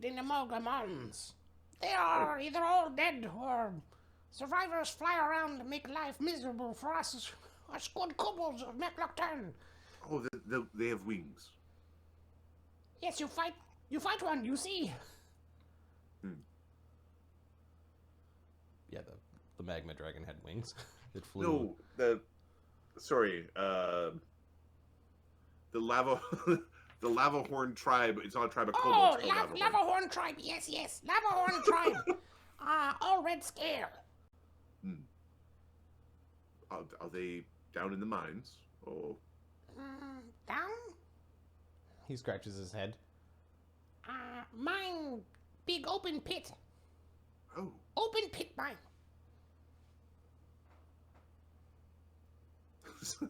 lived in the Mulga Mountains. They are either all dead or survivors fly around and make life miserable for us good kobolds of Mechlocturn. Oh, they have wings. Yes, you fight one, you see. Yeah, the magma dragon had wings. It flew. No, the lava the lava horn tribe. It's not a tribe of kobolds. Lava Horn tribe. Yes, Lava Horn tribe. All red scale. Are they down in the mines? Or Down? He scratches his head. Mine, big open pit. oh, Open pit mine.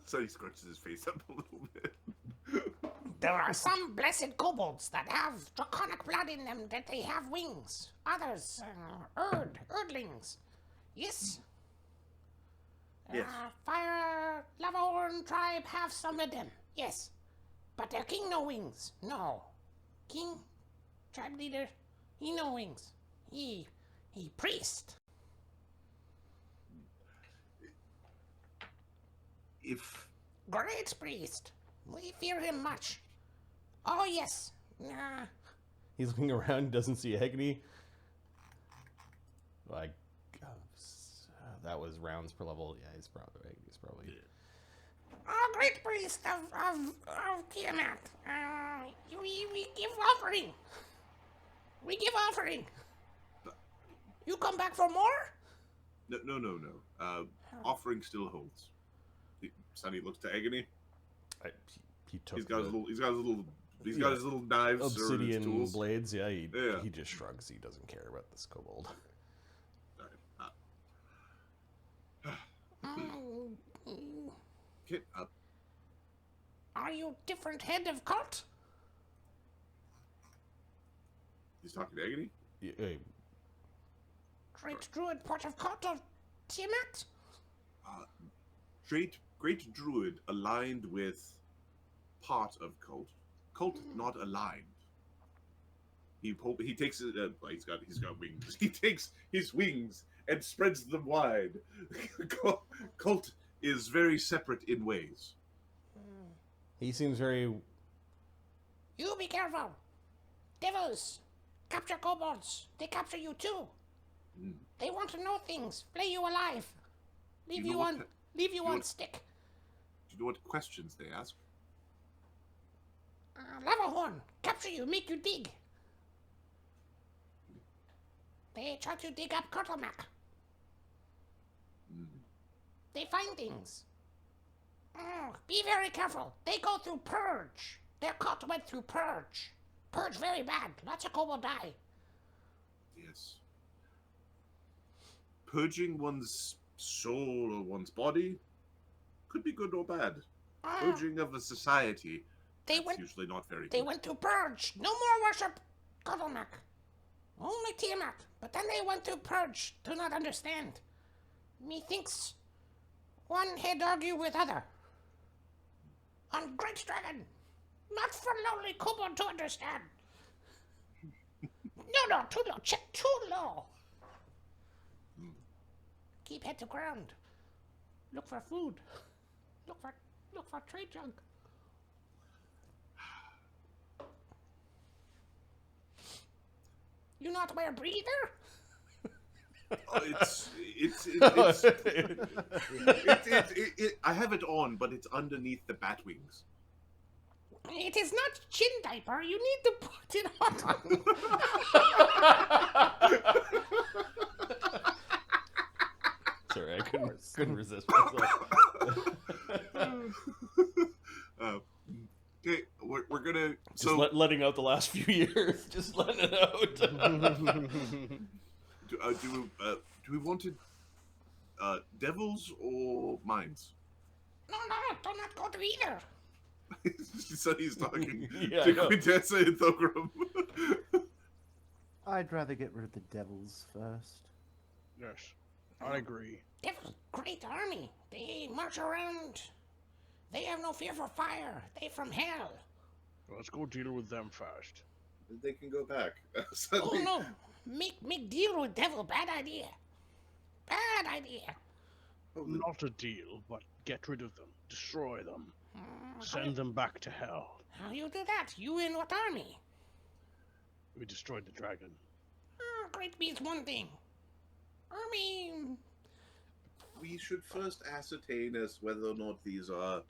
so he scratches his face up a little bit. There are some blessed kobolds that have draconic blood in them that they have wings. Others, Erdlings. Yes? Yes. Lava Horn tribe have some of them. Yes. But their king no wings. No. King, tribe leader, he no wings. He priest. If Great priest. We fear him much. Oh, yes. He's looking around, doesn't see Agony. Like, that was rounds per level. Yeah, he's probably. Oh, great priest of Tiamat. We give offering. We give offering. You come back for more? No. Offering still holds. Sonny looks to Agony. He took. He's got his little knives, obsidian or tools. blades. Yeah, he just shrugs. He doesn't care about this kobold. Get up. Are you different head of cult? He's talking to Agony. Great druid pot of cult of Tiamat? Great druid aligned with part of cult. Cult not aligned. He takes it. He's got wings. He takes his wings and spreads them wide. Cult is very separate in ways. He seems very. You be careful. Devils capture kobolds. They capture you too. They want to know things. Play you alive. Leave you on stick. Do you know what questions they ask? Lava Horn capture you, make you dig. They try to dig up Kurtlemak. They find things. Be very careful. They go through purge. Their cult went through purge. Purge very bad. Lots of kobold die. Yes. Purging one's soul or one's body could be good or bad. Purging of a society that's usually not very good. They went to purge. No more worship Kurtlemak. Only Tiamat. But then they went to purge. Do not understand. Methinks one head argue with other. On great dragon. Not for lonely kobold to understand. No, too low. Check too low. Keep head to ground. Look for food. Look for trade junk. You not wear breather? I have it on, but it's underneath the bat wings. It is not chin diaper. You need to put it on. Sorry, I couldn't resist myself. Okay, we're gonna just letting out the last few years. Just letting it out. Do we want it devils or mines? No, do not go to either. So he's talking Yeah, to Quintessa and Thogrim. I'd rather get rid of the devils first. Yes, I agree. Devils, great army. They march around. They have no fear for fire. They from hell. Let's go deal with them first. they can go back. Oh Suddenly, no! Make deal with devil. Bad idea. Bad idea. oh, Not a deal, but get rid of them, destroy them, How, send them back to hell. how you do that? You in what army? We destroyed the dragon. Great means one thing. Army. we should first ascertain as whether or not these are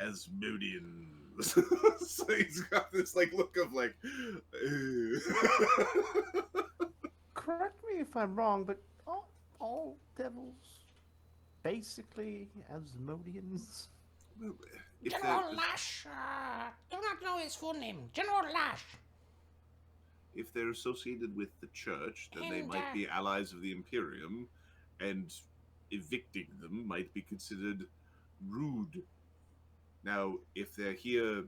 Asmodeans. So he's got this like look of like. Correct me if I'm wrong, but all devils basically Asmodeans? If General they're- Lash. Do not know his full name. General Lash. if they're associated with the church, then they And, might be allies of the Imperium, and evicting them might be considered rude. Now, if they're here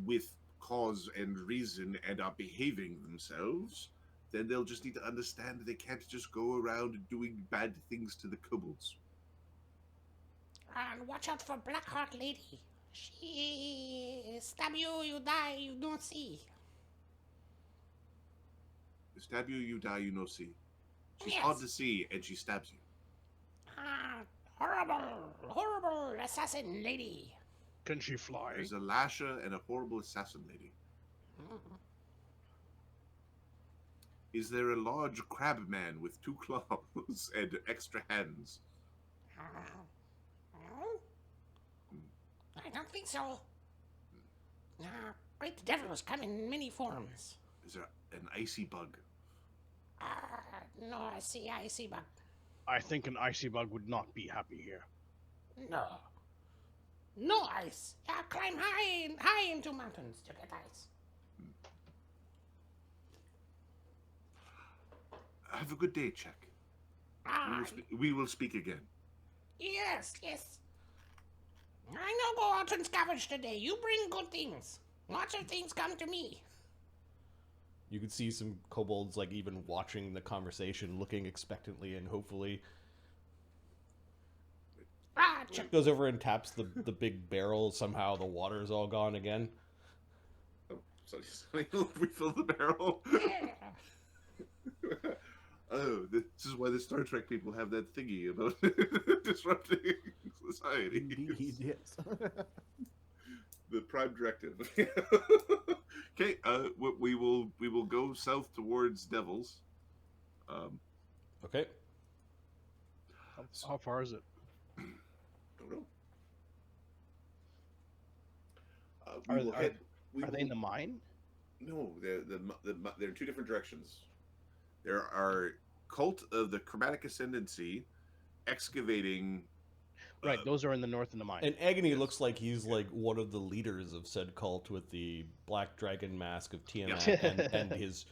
with cause and reason and are behaving themselves, then they'll just need to understand they can't just go around doing bad things to the kobolds. And watch out for Blackheart Lady. She stab you, you die, you don't see. You stab you, you die, you no see. She's Yes. hard to see, and she stabs you. Horrible assassin lady. Can she fly? There's a lasher and a horrible assassin lady. Is there a large crab man with 2 claws and extra hands? I don't think so. Great devils come in many forms. Is there an icy bug? No, I see bug. I think an icy bug would not be happy here. No. No ice. Climb high into mountains to get ice. Have a good day, Check. We will speak again. Yes. I know go out and scavenge today. You bring good things. Lots of things come to me. You could see some kobolds like even watching the conversation, looking expectantly, and hopefully Check. goes over and taps the big barrel. Somehow the water's all gone again. Oh, sorry, he'll refill the barrel. Oh, this is why the Star Trek people have that thingy about disrupting society. Indeed, yes. The prime directive. Okay, we will go south towards Devils. Okay. How far is it? Don't know. Are they in the mine? No, they're in 2 different directions. There are Cult of the Chromatic Ascendancy excavating. Right, those are in the north in the mine. And Agony looks like he's like one of the leaders of said cult with the black dragon mask of Tiamat and his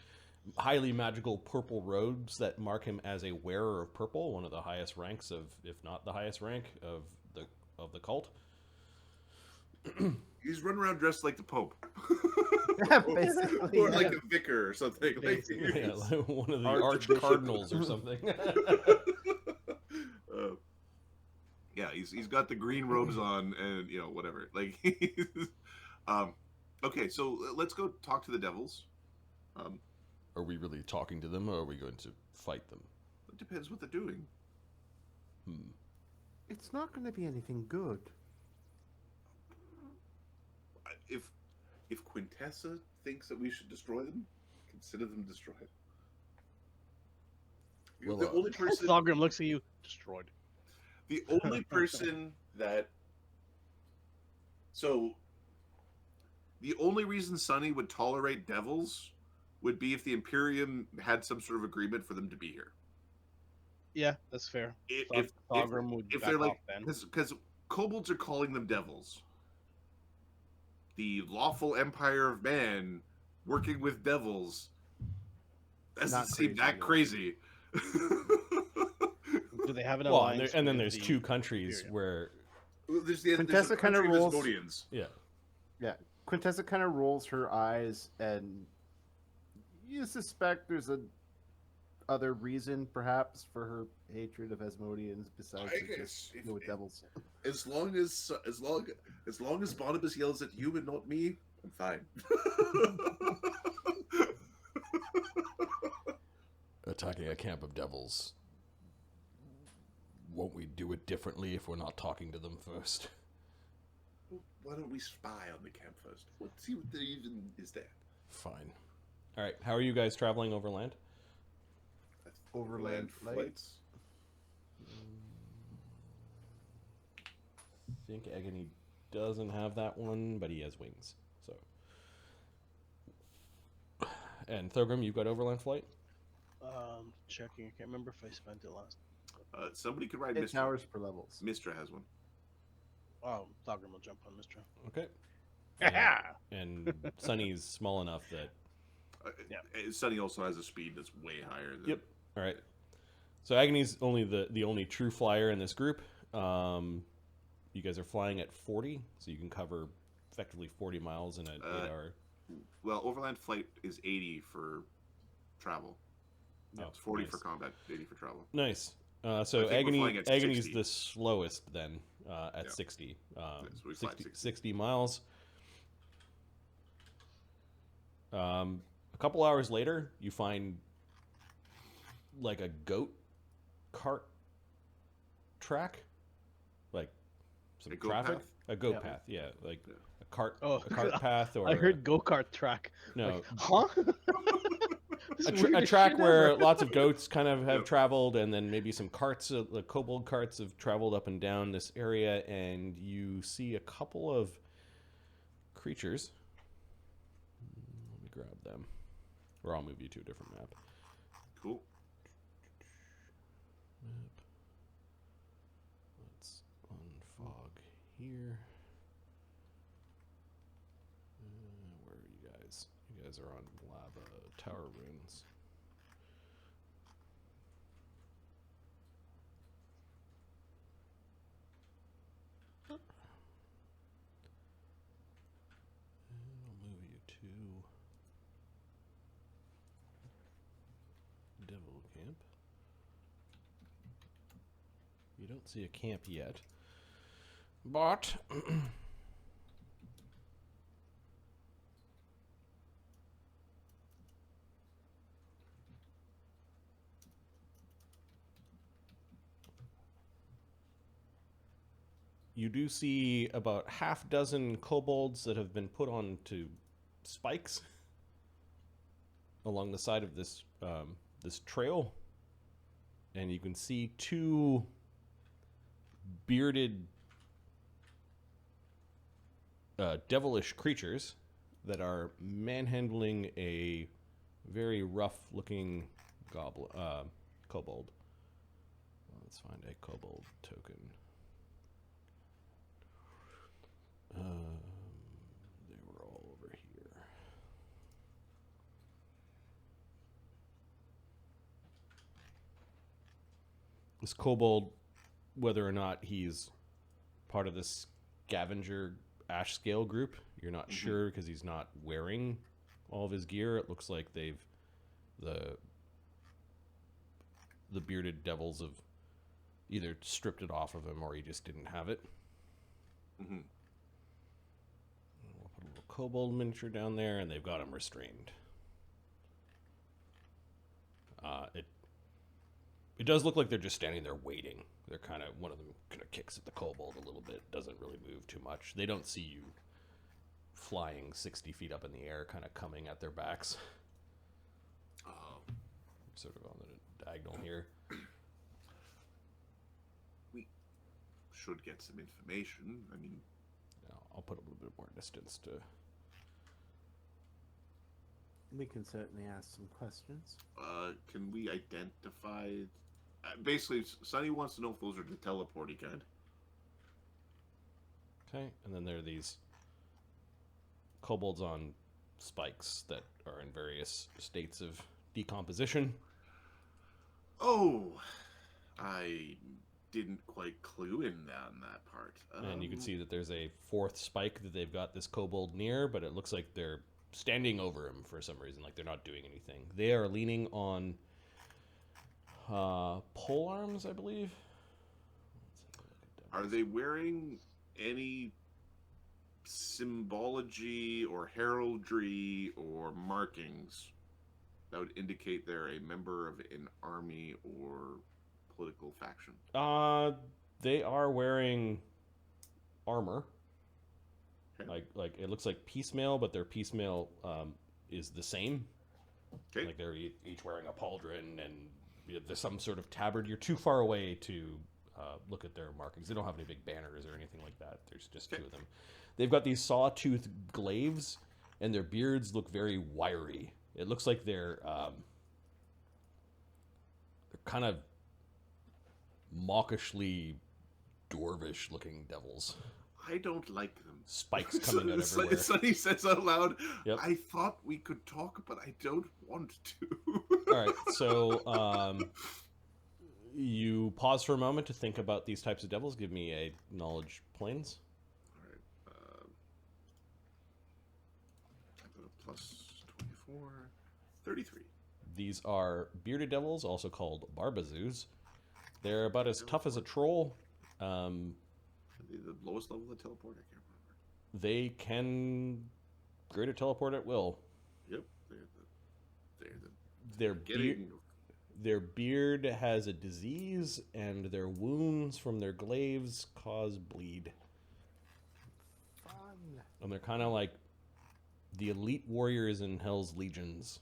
highly magical purple robes that mark him as a wearer of purple, one of the highest ranks of, if not the highest rank of the cult. He's running around dressed like the Pope. Yeah, basically. Or like a vicar or something. Like, Yeah, like one of the Archbishop. arch-cardinals or something. Yeah, he's got the green robes on and, whatever. Like, okay, so let's go talk to the devils. Are we really talking to them, or are we going to fight them? It depends what they're doing. It's not going to be anything good. If Quintessa thinks that we should destroy them, consider them destroyed. Well, the only person, Thogrim looks at you, destroyed. the only person that, so, the only reason Sunny would tolerate devils would be if the Imperium had some sort of agreement for them to be here. Yeah, that's fair. If Thogrim would if back they're like, off then. because kobolds are calling them devils. The lawful empire of man working with devils doesn't Not seem crazy, that no. crazy. Do they have an Well, alliance? and then with there's the 2 countries Imperium? where, There's Quintessa a kinda country of rolls- Asmodeans. yeah, Quintessa kind of rolls her eyes, and you suspect there's a other reason, perhaps, for her hatred of Asmodeans besides I the guess just with devils. as long as Barnabas yells at you and not me, I'm fine. attacking a camp of devils. Won't we do it differently if we're not talking to them first? Well, why don't we spy on the camp first? Let's see what there even is there. Fine. All right. How are you guys traveling overland? Overland flights. I think Agony doesn't have that one, but he has wings. So. And Thogrim, you've got overland flight? Checking. I can't remember if I spent it last. Somebody could ride It's Mistra. hours per levels. Mistra has one. Oh, Thogrim will jump on Mistra. Okay. Yeah. And Sunny's small enough that... Sunny also has a speed that's way higher than... Yep. All right. So Agony's only the only true flyer in this group. You guys are flying at 40, so you can cover effectively 40 miles in an 8-hour... Well, overland flight is 80 for travel. It's 40 for combat, 80 for travel. Nice. So I think we're flying at Agony's 60. the slowest then at 60. So we fly at 60 miles. A couple hours later, you find like a goat cart track, like some A goat traffic. path? A goat Yeah. path, yeah, like Yeah. a cart Oh, path, or I heard go-kart track. no. Like, huh? This is weird A as track shit where ever. lots of goats kind of have Yep. traveled, and then maybe some carts, the kobold carts have traveled up and down this area, and you see a couple of creatures. Let me grab them, or I'll move you to a different map. Cool. Let's unfog here. Where are you guys? You guys are on lava tower ruins. And I'll move you to Devil Camp. You don't see a camp yet, but you do see about half dozen kobolds that have been put onto spikes along the side of this this trail, and you can see two bearded devilish creatures that are manhandling a very rough-looking kobold. Let's find a kobold token. They were all over here. This kobold, whether or not he's part of this scavenger ash scale group, you're not sure because he's not wearing all of his gear. It looks like they've the bearded devils have either stripped it off of him or he just didn't have it. Mm-hmm. We'll put a little kobold miniature down there, and they've got him restrained. It does look like they're just standing there waiting. They're kind of, one of them kind of kicks at the kobold a little bit, doesn't really move too much. They don't see you flying 60 feet up in the air, kind of coming at their backs. Sort of on the diagonal here. We should get some information. I mean, I'll put a little bit more distance to... We can certainly ask some questions. can we identify... basically, Sonny wants to know if those are the teleporty kind. Okay, and then there are these kobolds on spikes that are in various states of decomposition. Oh, I didn't quite clue in on that part. And you can see that there's a fourth spike that they've got this kobold near, but it looks like they're standing over him for some reason, like they're not doing anything. They are leaning on pole arms, I believe. Are they wearing any symbology or heraldry or markings that would indicate they're a member of an army or political faction? They are wearing armor. Okay. Like it looks like piecemeal, but their piecemeal is the same. Okay. Like they're each wearing a pauldron, and there's some sort of tabard. You're too far away to look at their markings. They don't have any big banners or anything like that. There's just two of them. They've got these sawtooth glaives, and their beards look very wiry. It looks like they're kind of mawkishly dwarvish looking devils. I don't like them. Spikes coming out everywhere. Sonny says out loud, Yep. I thought we could talk, but I don't want to. All right, so you pause for a moment to think about these types of devils. Give me a knowledge planes. All right. I've got a plus 24, 33. These are bearded devils, also called barbazoos. They're about as tough as a troll. The lowest level of teleport? I can't remember. They can greater teleport at will. Yep. They're Their beard has a disease, and their wounds from their glaives cause bleed. Fun. And they're kind of like the elite warriors in Hell's Legions.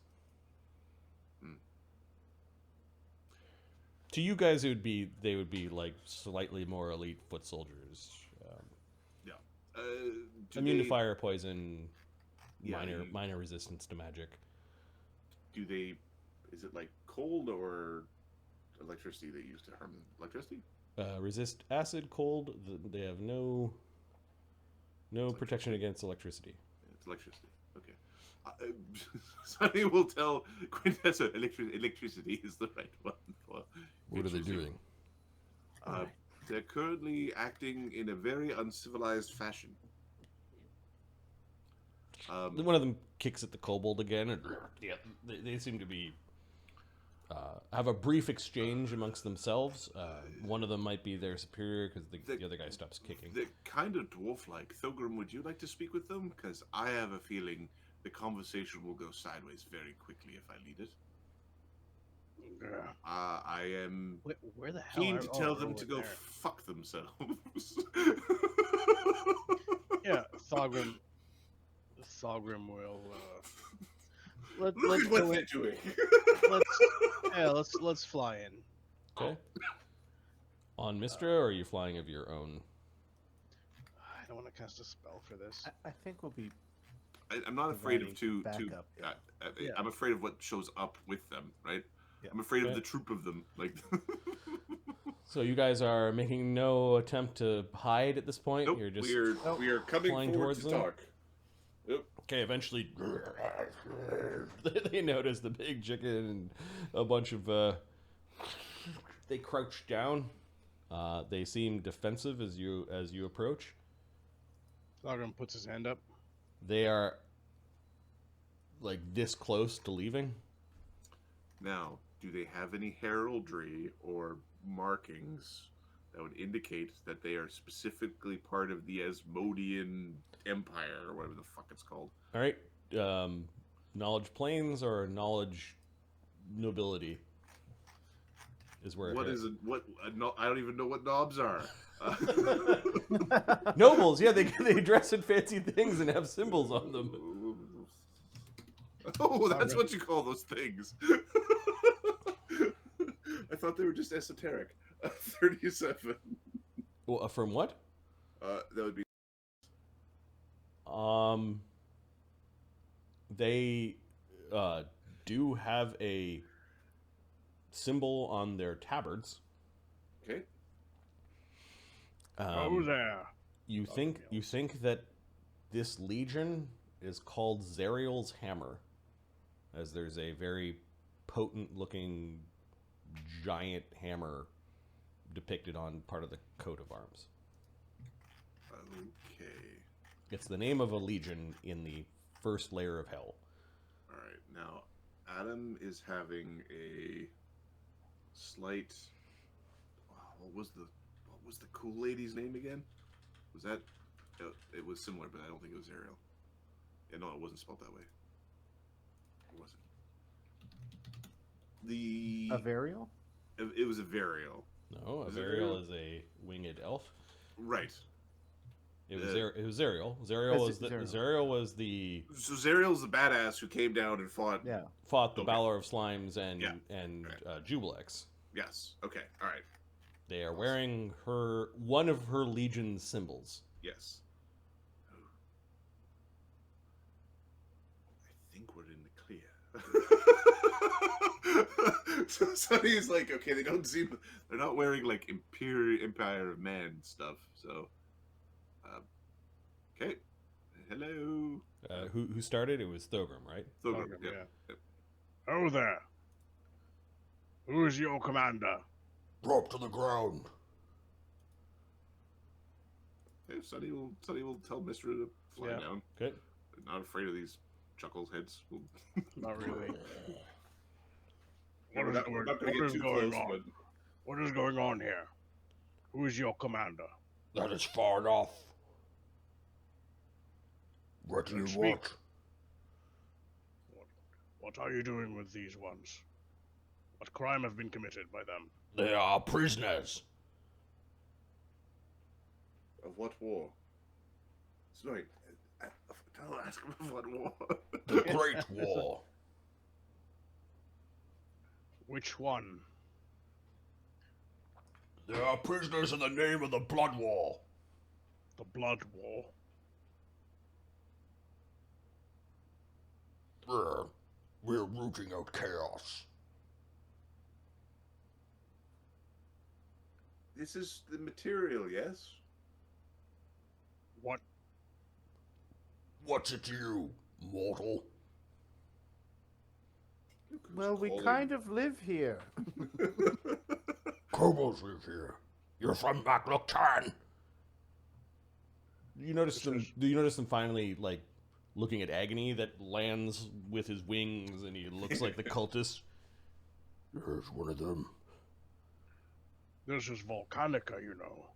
To you guys, they would be like slightly more elite foot soldiers. Immune to fire, poison, minor resistance to magic. Do they? Is it like cold or electricity they use to harm them? Electricity? Resist acid, cold. They have no protection against electricity. It's electricity. Okay. Sonny will tell Quintessa electricity is the right one. What are they doing? They're currently acting in a very uncivilized fashion. One of them kicks at the kobold again, and they seem to be have a brief exchange amongst themselves. One of them might be their superior because the other guy stops kicking. They're kind of dwarf-like. Thogrim, would you like to speak with them? Because I have a feeling the conversation will go sideways very quickly if I lead it. Yeah. I am Where the hell keen are to tell oh, them over to go there. fuck themselves. Yeah, Thogrim will. Let's Look go at what in. they're doing. Let's fly in. Okay. On Mistra, or are you flying of your own? I don't want to cast a spell for this. I think we'll be. I'm not afraid of Providing backup, yeah. I'm afraid of what shows up with them, right? Yeah. I'm afraid Okay. of the troop of them. Like, So you guys are making no attempt to hide at this point. nope, You're just we are coming flying forward towards to them? talk. Yep. okay. Eventually, they notice the big chicken and a bunch of. They crouch down. They seem defensive as you approach. Thogrim puts his hand up. They are like this close to leaving. Now, do they have any heraldry or markings that would indicate that they are specifically part of the Asmodean Empire, or whatever the fuck it's called? All right. Knowledge planes or knowledge nobility is where. What is it? I don't even know what knobs are. Nobles? Yeah, they dress in fancy things and have symbols on them. Oh, that's what you call those things. I thought they were just esoteric. 37. Well, from what? That would be. They do have a symbol on their tabards. Okay. Oh, there. You think that this legion is called Zariel's Hammer, as there's a very potent-looking giant hammer depicted on part of the coat of arms. Okay. It's the name of a legion in the first layer of hell. All right. Now, Adam is having a slight. What was the cool lady's name again? Was that? It was similar, but I don't think it was Zariel. Yeah, no, it wasn't spelled that way. It wasn't. The A Varial? it was a Varial. No, a Is it Zariel Zariel? is a winged elf. Right. It was Uh, it was Zariel. Zariel. Zariel was the So Zariel's the badass who came down and fought. Yeah. fought the Okay. Balor of Slimes and Yeah. and Right. Jubilex. Yes. Okay. All right. They are wearing one of her legion's symbols. Yes. I think we're in the clear. So Sonny's like, okay, they're not wearing like Empire of Man stuff. So, okay. Hello. Who started? It was Thogrim, right? Thogrim, Thogrim, yeah. yeah. Oh there. Who is your commander? Drop to the ground. Okay, Sonny will tell Mister to fly Yeah. down. Okay. Not afraid of these chuckles heads. Not really. We're not gonna what get is too going close, on? but What is going on here? Who is your commander? That is far enough. What do you Speak. want? What are you doing with these ones? What crime have been committed by them? They are prisoners. of what war? Sorry, don't ask him of what war. The Great War. Which one? They are prisoners in the name of the Blood War. The Blood War? We're rooting out chaos. This is the material, yes? What? What's it to you, mortal? Well, we kind of live here. Kobolds live here. You're from Makluktan. Do you notice them finally like looking at Agony that lands with his wings and he looks like the cultist? There's one of them. This is Volcanica, you know.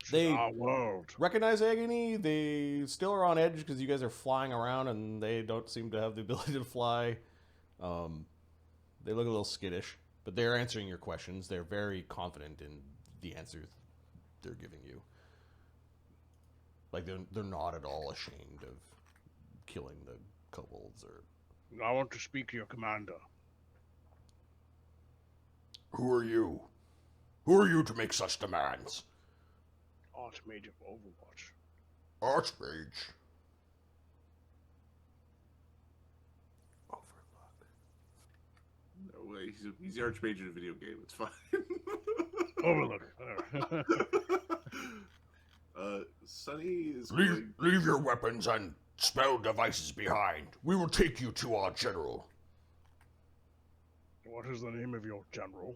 This They is our world. recognize Agony. They still are on edge because you guys are flying around and they don't seem to have the ability to fly. They look a little skittish, but they're answering your questions. They're very confident in the answers they're giving you. Like they're not at all ashamed of killing the kobolds or. I want to speak to your commander. Who are you? Who are you to make such demands? Archmage of Overwatch. Archmage. No way. He's the archmage in a video game. It's fine. Overlook. Sonny is Leave your weapons and spell devices behind. We will take you to our general. What is the name of your general?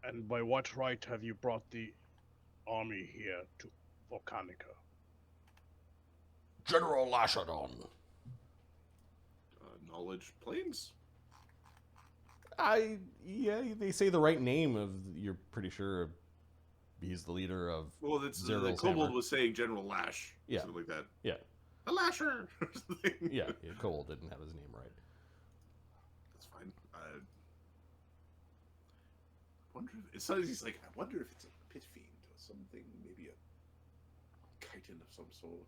And by what right have you brought the army here to Volcanica? General Lashadon. knowledge planes. Yeah, they say the right name of. You're pretty sure he's the leader of. Well, it's the Zariel's kobold hammer. was saying General Lash, Yeah. something like that. Yeah, A Lasher. or something. yeah. Cole didn't have his name right. That's fine. Wonder if it's he's like. I wonder if it's a pit fiend or something. Maybe a chitin of some sort.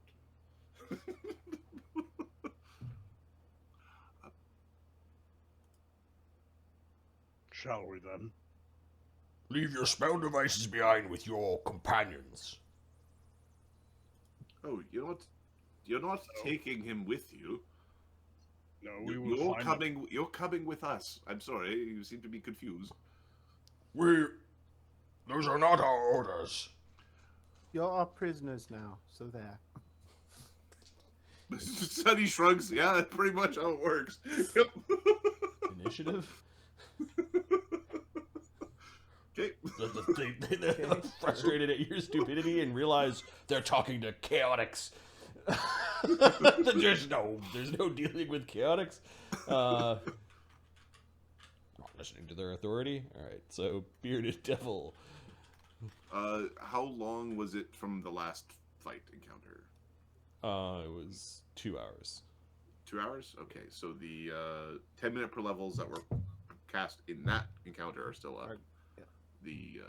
Shall we then? Leave your spell devices behind with your companions. Oh, you're not taking him with you. No, we will find him. You're coming with us. I'm sorry, you seem to be confused. Those are not our orders. You're our prisoners now, so there. Sonny shrugs. Yeah, that's pretty much how it works. Yep. Initiative? Okay. They're frustrated at your stupidity and realize they're talking to chaotics. there's no dealing with chaotics. Not listening to their authority. All right, so bearded devil. How long was it from the last fight encounter? It was 2 hours. 2 hours? Okay, so the 10-minute per levels that were cast in that encounter are still up. Yeah. The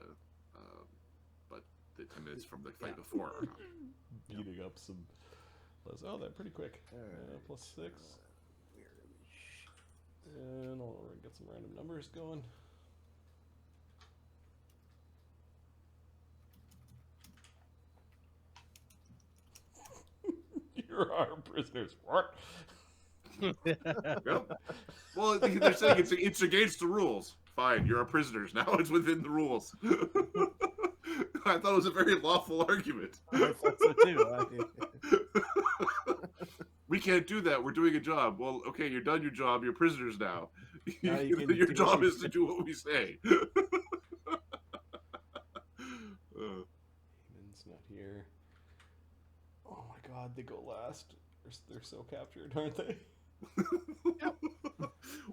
but the 10 minutes from the fight before are not. Beating up some. Oh, they're pretty quick. Plus 6. And I'll get some random numbers going. You're our prisoners. What? Yep. Well, they're saying it's against the rules. Fine, you're our prisoners. Now it's within the rules. I thought it was a very lawful argument. I thought so too. We can't do that. We're doing a job. Well, okay, you're done your job. You're prisoners now. Now you can Your do job what is to do what we say. Eamon's not here. Oh my god, they go last. They're so captured, aren't they?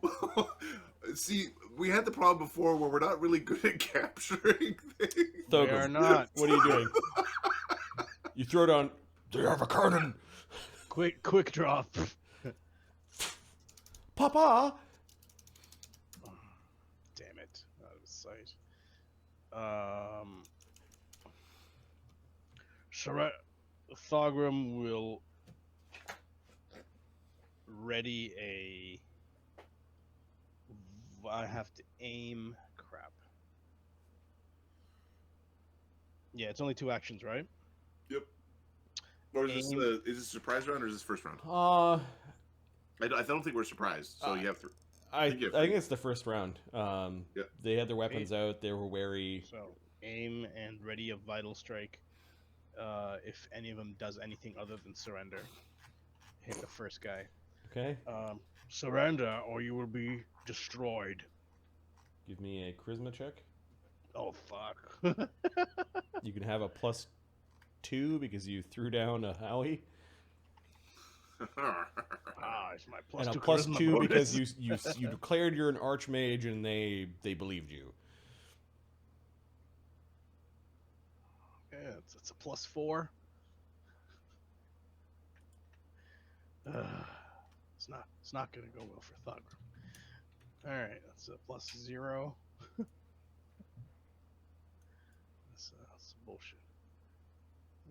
Well, see, we had the problem before where we're not really good at capturing things. We Thogrim, are not. what are you doing? You throw down. Do you have a cannon? Quick drop. Papa! Damn it. Out of sight. Thogrim will ready a... I have to aim... Crap. Yeah, it's only 2 actions, right? Yep. Or is Aim. this a surprise round or is this first round? I I don't think we're surprised, so you have to... I you get think it's the first round. Yeah. They had their weapons out. They were wary. So, aim and ready a vital strike. If any of them does anything other than surrender, hit the first guy. Okay. Surrender or you will be destroyed. Give me a charisma check. Oh, fuck. You can have a +2 because you threw down a Howie, It's my plus and a 2 charisma +2 bonus. because you declared you're an archmage and they believed you. Yeah, it's a +4. It's not gonna go well for Thogrim. All right, that's a +0. That's bullshit.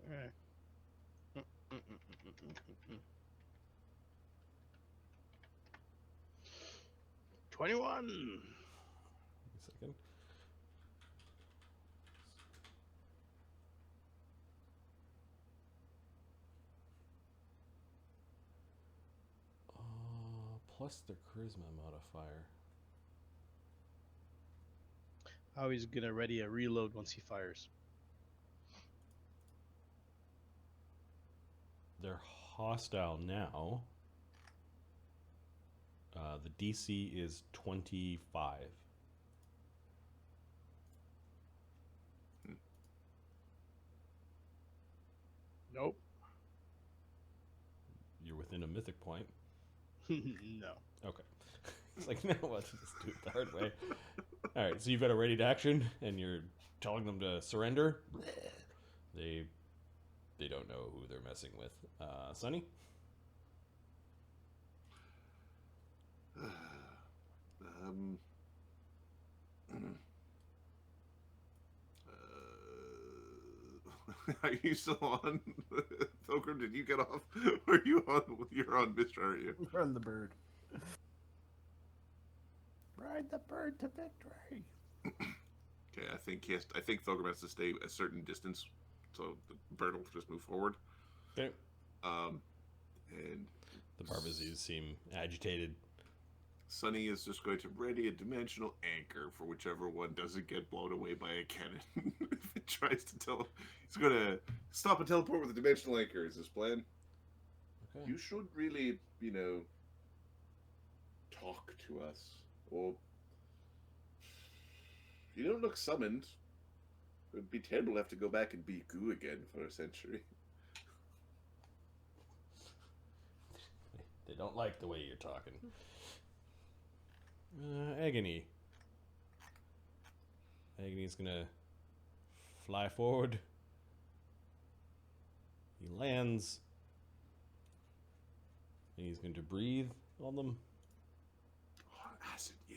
All right. 21. Wait a second. Plus their charisma modifier. How he's gonna ready a reload once he fires. They're hostile now. The DC is 25. Nope. You're within a mythic point. No. Okay. It's like, no, let's just do it the hard way. All right, so you've got a ready to action, and you're telling them to surrender. They don't know who they're messing with. Sonny? Are you still on? Thogrim, did you get off? Are you on? You're on Mr. Aren't you? Run the bird. Ride the bird to victory. Okay, I think Thogrim has to stay a certain distance, so the bird will just move forward. Okay. And The Barbazoos seem agitated. Sonny is just going to ready a dimensional anchor for whichever one doesn't get blown away by a cannon. If it tries to he's going to stop and teleport with a dimensional anchor. Is his plan? Okay. You should really, talk to us, or you don't look summoned. It would be terrible to have to go back and be goo again for a century. They don't like the way you're talking. Agony. Agony's gonna fly forward. He lands And he's going to breathe on them. Oh, acid, yeah.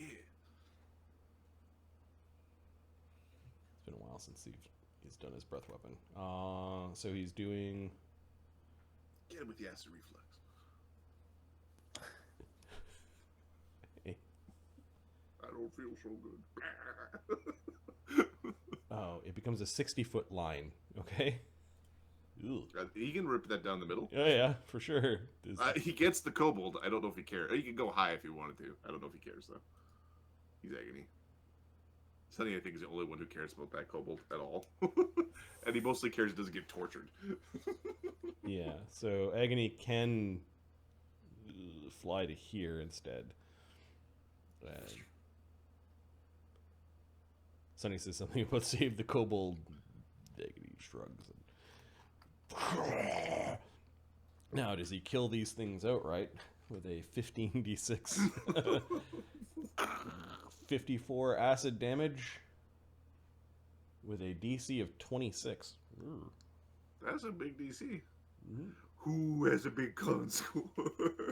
It's been a while since he's done his breath weapon. So he's doing... Get him with the acid reflex. I don't feel so good. Oh, it becomes a 60-foot line. Okay. Ew. He can rip that down the middle. Oh yeah, for sure. He gets the kobold. I don't know if he cares. He can go high if he wanted to. I don't know if he cares though. He's Agony. Sunny, I think, is the only one who cares about that kobold at all. And he mostly cares he doesn't get tortured. Yeah, so Agony can fly to here instead. And Sunny says something about save the kobold. Agony shrugs. Now, does he kill these things outright with a 15d6? 54 acid damage with a DC of 26. Ooh. That's a big DC. Mm-hmm. Who has a big con score?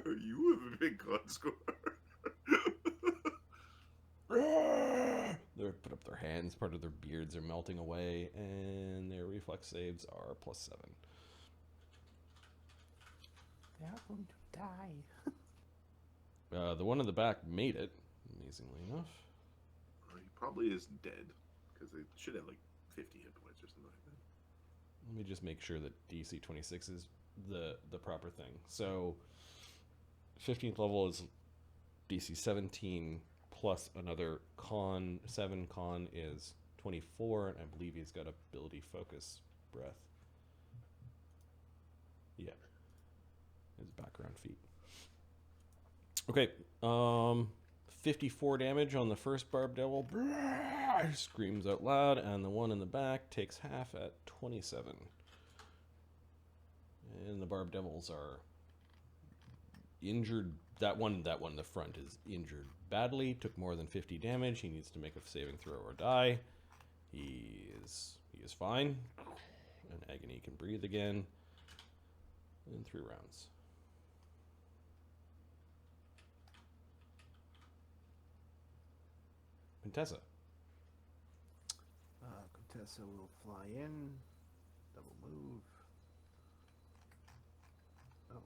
You have a big con score. They put up their hands, part of their beards are melting away, and their reflex saves are +7. They are going to die. The one in the back made it, amazingly enough. He probably is dead, because they should have like 50 hit points or something like that. Let me just make sure that DC 26 is the proper thing. So, 15th level is DC 17 plus another con. 7 con is 24, and I believe he's got ability focus breath. Yeah. His background feat. Okay, 54 damage on the first Barb Devil. Screams out loud, and the one in the back takes half at 27. And the Barb Devils are injured. That one, the front is injured badly. Took more than 50 damage. He needs to make a saving throw or die. He is fine. And Agony can breathe again. In 3 rounds. Quintessa. Quintessa will fly in, double move. Oh,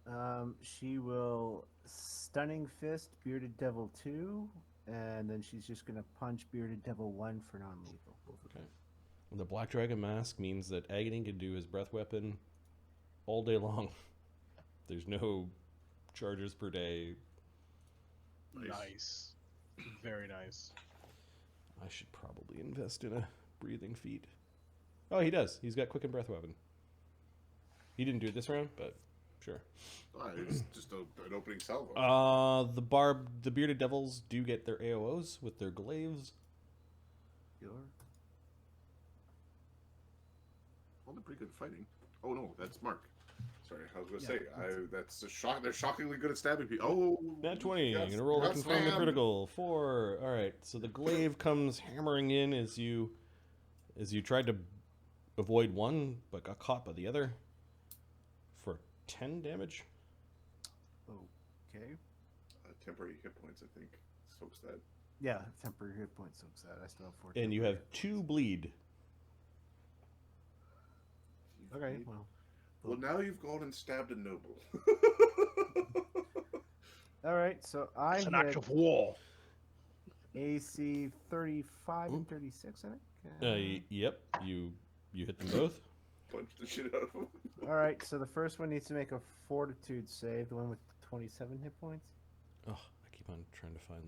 wrong. She will Stunning Fist Bearded Devil 2, and then she's just going to punch Bearded Devil 1 for non-lethal. Okay. The Black Dragon Mask means that Agony can do his breath weapon all day long. There's no charges per day. Nice. Very nice. I should probably invest in a breathing feat. Oh, he does. He's got quicken breath weapon. He didn't do it this round, but sure. It's just an opening salvo. The Bearded Devils do get their AOs with their glaives. Sure. Well, they're pretty good at fighting. Oh no, that's Mark. Sorry, I was going to say, that's a shock. They're shockingly good at stabbing people. Oh, Nat 20. I'm going to roll to confirm the critical. 4. All right. So the glaive comes hammering in as you tried to avoid one, but got caught by the other for 10 damage. Okay. Temporary hit points, I think, soaks that. Yeah, temporary hit points soaks that. I still have 4. And you have 2 bleed. Okay, Well, now you've gone and stabbed a noble. all right, so It's an act of war. AC 35 and 36, I think. Yep. You hit them both. Punch the shit out of them. All right, so the first one needs to make a Fortitude save, the one with 27 hit points. Oh, I keep on trying to find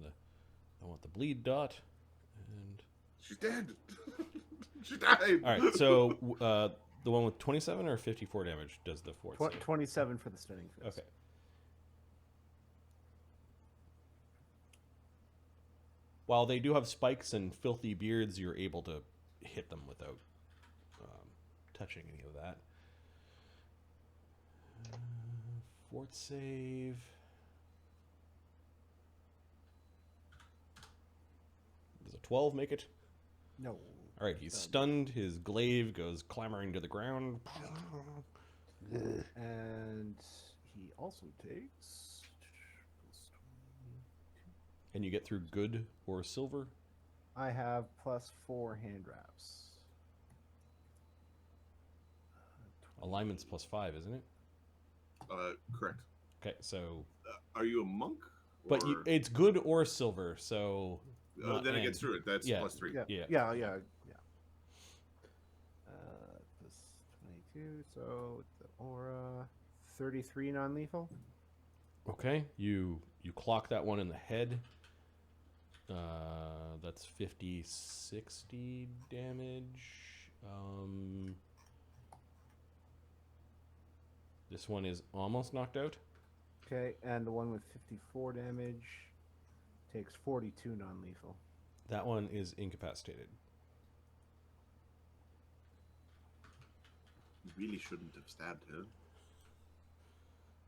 I want the bleed dot. And She's dead. She died. all right, so the one with 27 or 54 damage does the fourth save? 27 for the Stunning Fist. Okay. While they do have spikes and filthy beards, you're able to hit them without touching any of that. Fort save. Does a 12 make it? No. All right, he's stunned. His glaive goes clambering to the ground. And he also takes. And you get through good or silver. I have +4 hand wraps. Alignment's +5, isn't it? Correct. Okay, so. Are you a monk? But Or- it's good or silver, so. then it gets through it. That's Yeah. +3. Yeah. +22, so the aura 33 non-lethal. Okay, you clock that one in the head. That's 50, 60 damage. This one is almost knocked out. Okay, and the one with 54 damage takes 42 non-lethal. That one is incapacitated. You really shouldn't have stabbed her.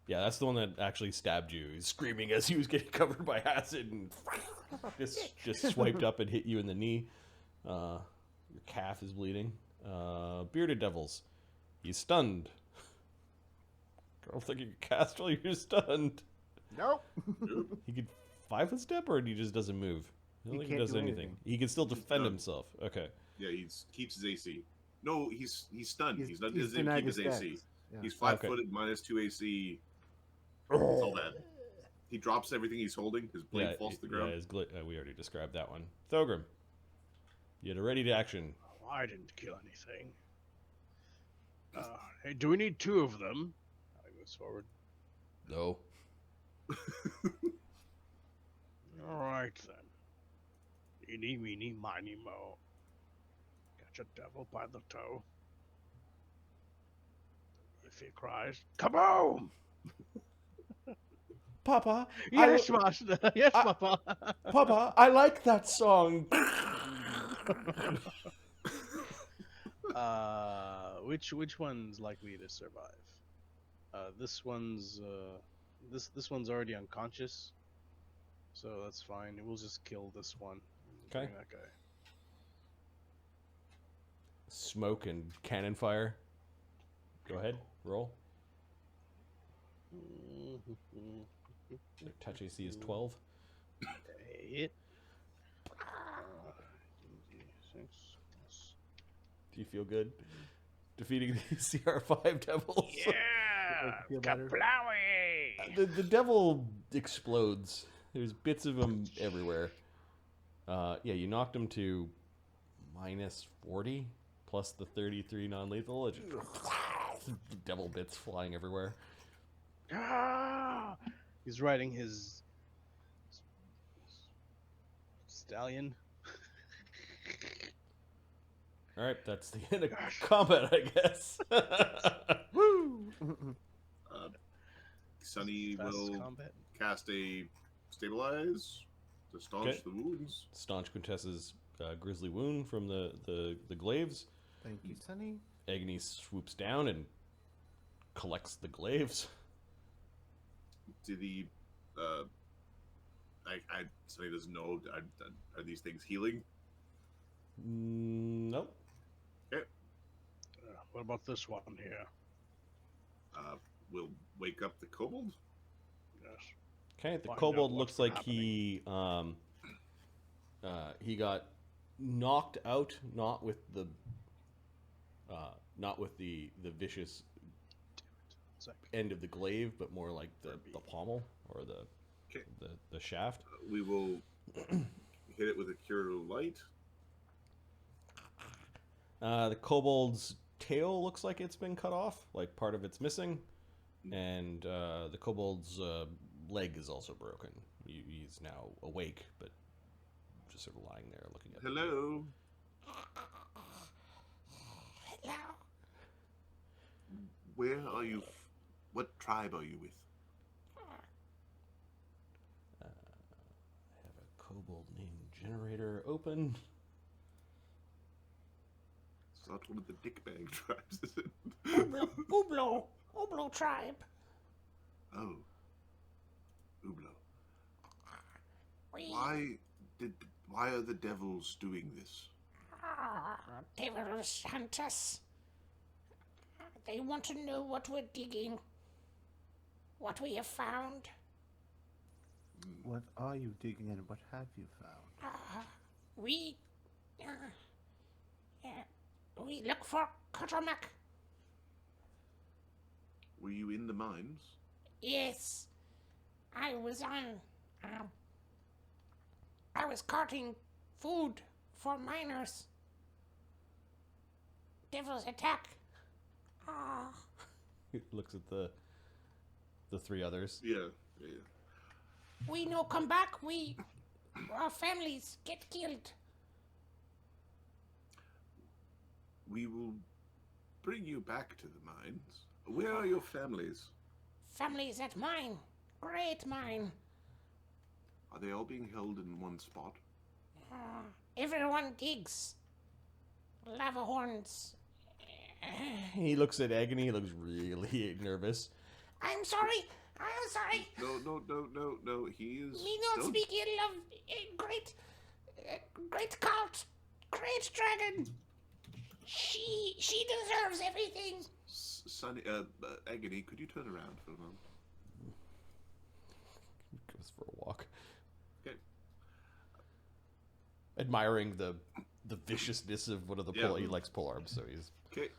Yeah, that's the one that actually stabbed you. He's screaming as he was getting covered by acid and just swiped up and hit you in the knee. Your calf is bleeding. Bearded Devils. He's stunned. I don't think you can cast while you're stunned. Nope. He could 5-foot step, or he just doesn't move? I don't think he can't does do anything. anything. He can still defend done. himself. Okay. Yeah, he keeps his AC. No, he's stunned. He's not. he's Doesn't denied keep his his AC. dex. Yeah. He's Okay. 5-footed, -2 AC. That's all that. He drops everything he's holding. His blade falls to the ground. We already described that one. Thogrim. You had a ready to action. Oh, I didn't kill anything. Hey, do we need 2 of them? I goes forward. No. All right then. Eeny, meeny, miny, mo. Catch a devil by the toe. If he cries, kaboom! Papa. Yes, master. Yes, I- papa. Papa, I like that song. Which one's likely to survive? This one's this one's already unconscious, so that's fine. We'll just kill this one. Okay. Bring that guy. Smoke and cannon fire. Go ahead. Roll. Their touch AC is 12. Hit. Do you feel good? Defeating the CR5 devils. Yeah, Feel better? kaplawi. The devil explodes. There's bits of him everywhere. Yeah, you knocked him to -40 plus the 33 non-lethal. Devil bits flying everywhere. Ah! He's riding his stallion. All right, that's the end of combat, I guess. Woo! Sunny Fastest will combat. cast a stabilize to staunch Okay. the wounds. Staunch Quintessa's grisly wound from the glaives. Thank you, Sunny. Agony swoops down and collects the glaives. Did he? Sunny doesn't know. Are these things healing? Nope. What about this one here? Will wake up the kobold. Yes. Okay, the Find kobold out looks what's like he got knocked out, not with the vicious It's like, end of the glaive, but more like the pommel or Okay. the shaft. We will hit it with a cure light. The kobold's tail looks like it's been cut off, like part of it's missing, and the kobold's leg is also broken. He's now awake, but just sort of lying there looking at Hello. Hello. Where are you? What tribe are you with? I have a kobold name generator open. It's not one of the dickbag tribes, is it? Ublo tribe. Oh. Ublo. We, Why are the devils doing this? Devils hunt us. They want to know what we're digging, what we have found. What are you digging and what have you found? We look for Kotomak. Were you in the mines? Yes, I was I was carting food for miners. Devils attack. He looks at the three others. Yeah. We no come back. Our families get killed. We will bring you back to the mines. Where are your families? Families at mine. Great mine. Are they all being held in one spot? Everyone digs. Lava horns. He looks at Agony. He looks really nervous. I'm sorry. No. He is. Me not don't- speak ill of great cult, great dragon. She deserves everything. Sonny, Agony, could you turn around for a moment? Goes for a walk. Okay. Admiring the viciousness of one of the Yeah. pull. He likes pull arms, so he's. Okay.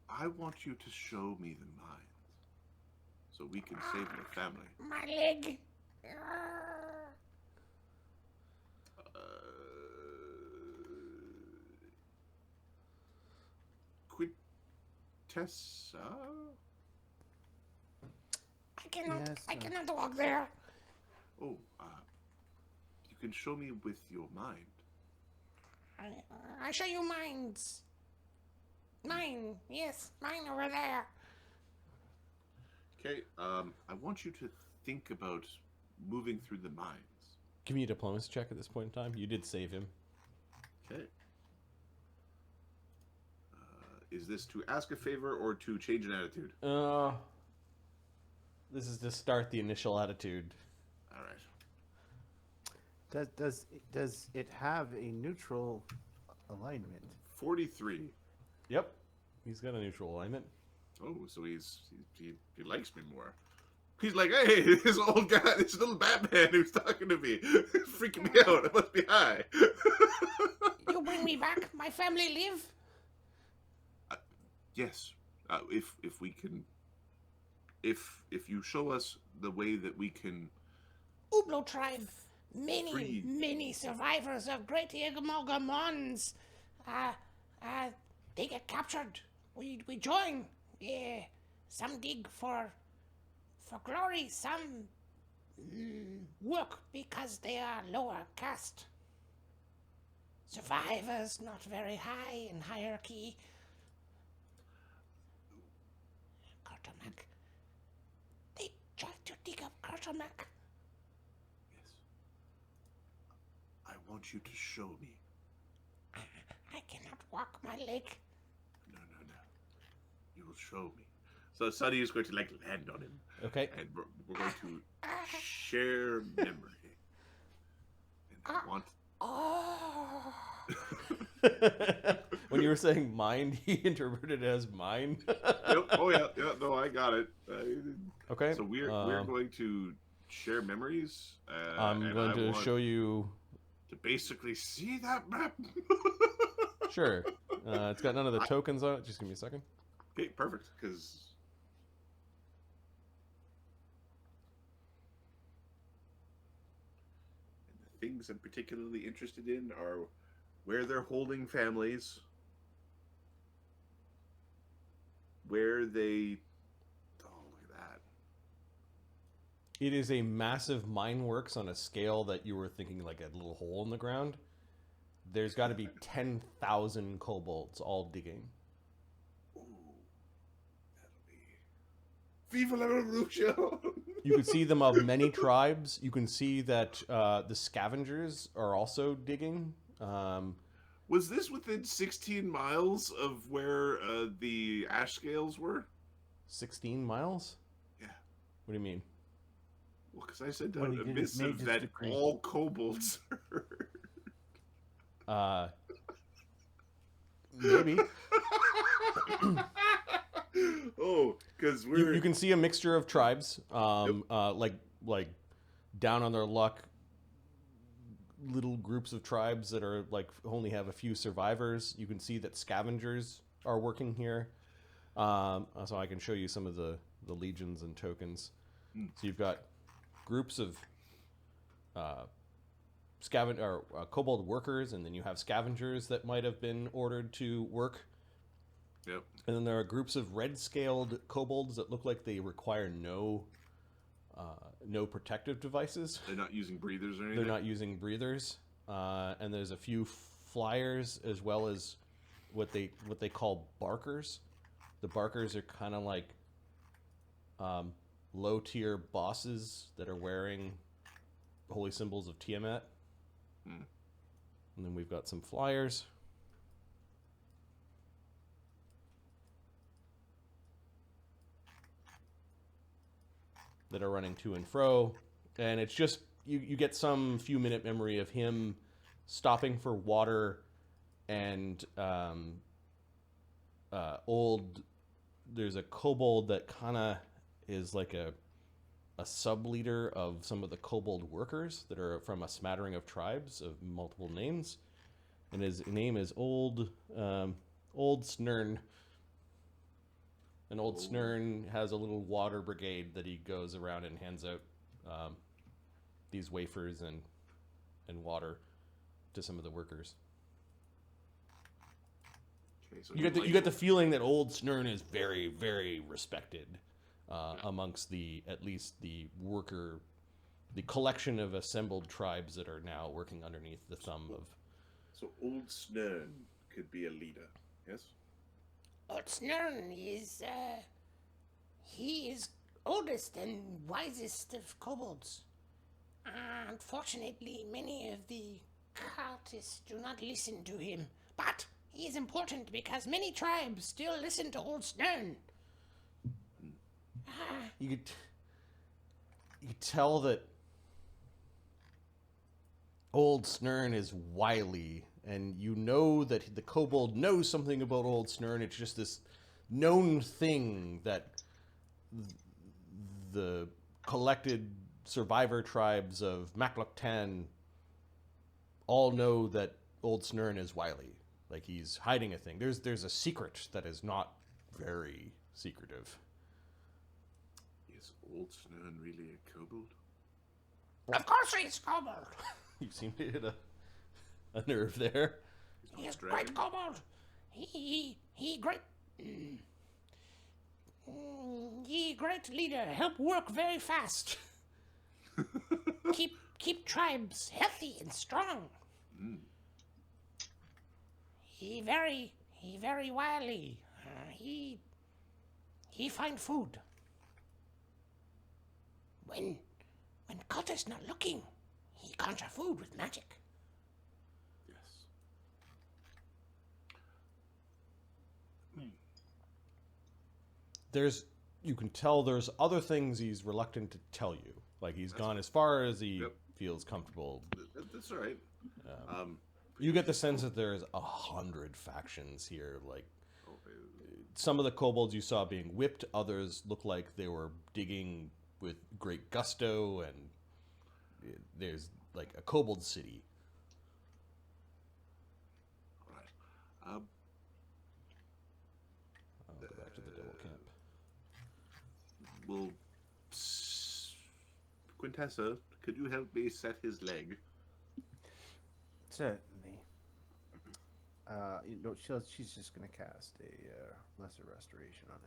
I want you to show me the mines, so we can save your family. My leg. Quintessa? I cannot walk there. Oh, you can show me with your mind. I show you mines. Mine, yes, mine over there. Okay, I want you to think about moving through the mines. Give me a diplomacy check at this point in time. You did save him. Okay. Is this to ask a favor or to change an attitude? This is to start the initial attitude. All right. Does it have a neutral alignment? 43. Yep. He's got a neutral alignment. Oh, so he likes me more. He's like, hey, this old guy, this little Batman who's talking to me, freaking me out. I must be high. You bring me back. My family live. Yes, if we can, if you show us the way that we can. Ublo tribe. Many, Free. many survivors of Great Igamogamons. They get captured. We join. Yeah. Some dig for glory. Some work because they are lower caste. Survivors not very high in hierarchy. Kurtamak. They try to dig up Kurtamak. Yes. I want you to show me. I cannot walk my leg. No. You will show me. So Sunny is going to land on him. Okay. And we're going to share memory. And I want. Oh. When you were saying mind, he interpreted it as mine. Yep. Oh yeah. No, I got it. Okay. So we're going to share memories. I'm and going I to want show you. to basically see that map. Sure. It's got none of the tokens on it. Just give me a second. Okay, perfect. Because the things I'm particularly interested in are where they're holding families, where they. Oh, look at that! It is a massive mine works on a scale that you were thinking like a little hole in the ground. There's got to be 10,000 kobolds all digging. Ooh, that'll be. Viva la Revolution! You can see them of many tribes. You can see that the scavengers are also digging. Was this within 16 miles of where the ash scales were? 16 miles? Yeah. What do you mean? Well, because I sent When out he a did his missive mage's that decree. all kobolds are. Maybe. Oh, because we're You can see a mixture of tribes, like down on their luck, little groups of tribes that are like only have a few survivors. You can see that scavengers are working here. So I can show you some of the legions and tokens. So you've got groups of kobold workers, and then you have scavengers that might have been ordered to work. Yep. And then there are groups of red-scaled kobolds that look like they require no protective devices. They're not using breathers or anything. They're not using breathers. And there's a few flyers as well as what they call barkers. The barkers are kind of like low-tier bosses that are wearing holy symbols of Tiamat. And then we've got some flyers. That are running to and fro, and it's just you get some few minute memory of him stopping for water, and there's a kobold that kind of is like a sub leader of some of the kobold workers that are from a smattering of tribes of multiple names, and his name is Old Snurn. And Old Snurn has a little water brigade that he goes around and hands out these wafers and water to some of the workers. Okay, so You get the feeling that Old Snurn is very, very respected amongst at least the collection of assembled tribes that are now working underneath the thumb of. So Old Snurn could be a leader, yes? Snurn is, he is oldest and wisest of kobolds. Unfortunately, many of the cultists do not listen to him, but he is important because many tribes still listen to Old Snurn. You could tell that Old Snurn is wily, and you know that the kobold knows something about Old Snurn. It's just this known thing that the collected survivor tribes of Makluktan all know that Old Snurn is wily. Like he's hiding a thing. There's a secret that is not very secretive. Is Old Snurn really a kobold? Of course he's kobold. You seem to hit a nerve there. He is great kobold. He great. He great leader. Help work very fast. keep tribes healthy and strong. He very wily. He find food. When cultists not looking, he conjure food with magic. Yes. You can tell there's other things he's reluctant to tell you. Like he's gone as far as he feels comfortable. That's all right. You get the sense that there's 100 factions here. Like some of the kobolds you saw being whipped, others look like they were digging with great gusto, and there's like a kobold city. All right. I'll go back to the devil camp. Well, Quintessa, could you help me set his leg? Certainly. She's just going to cast a lesser restoration on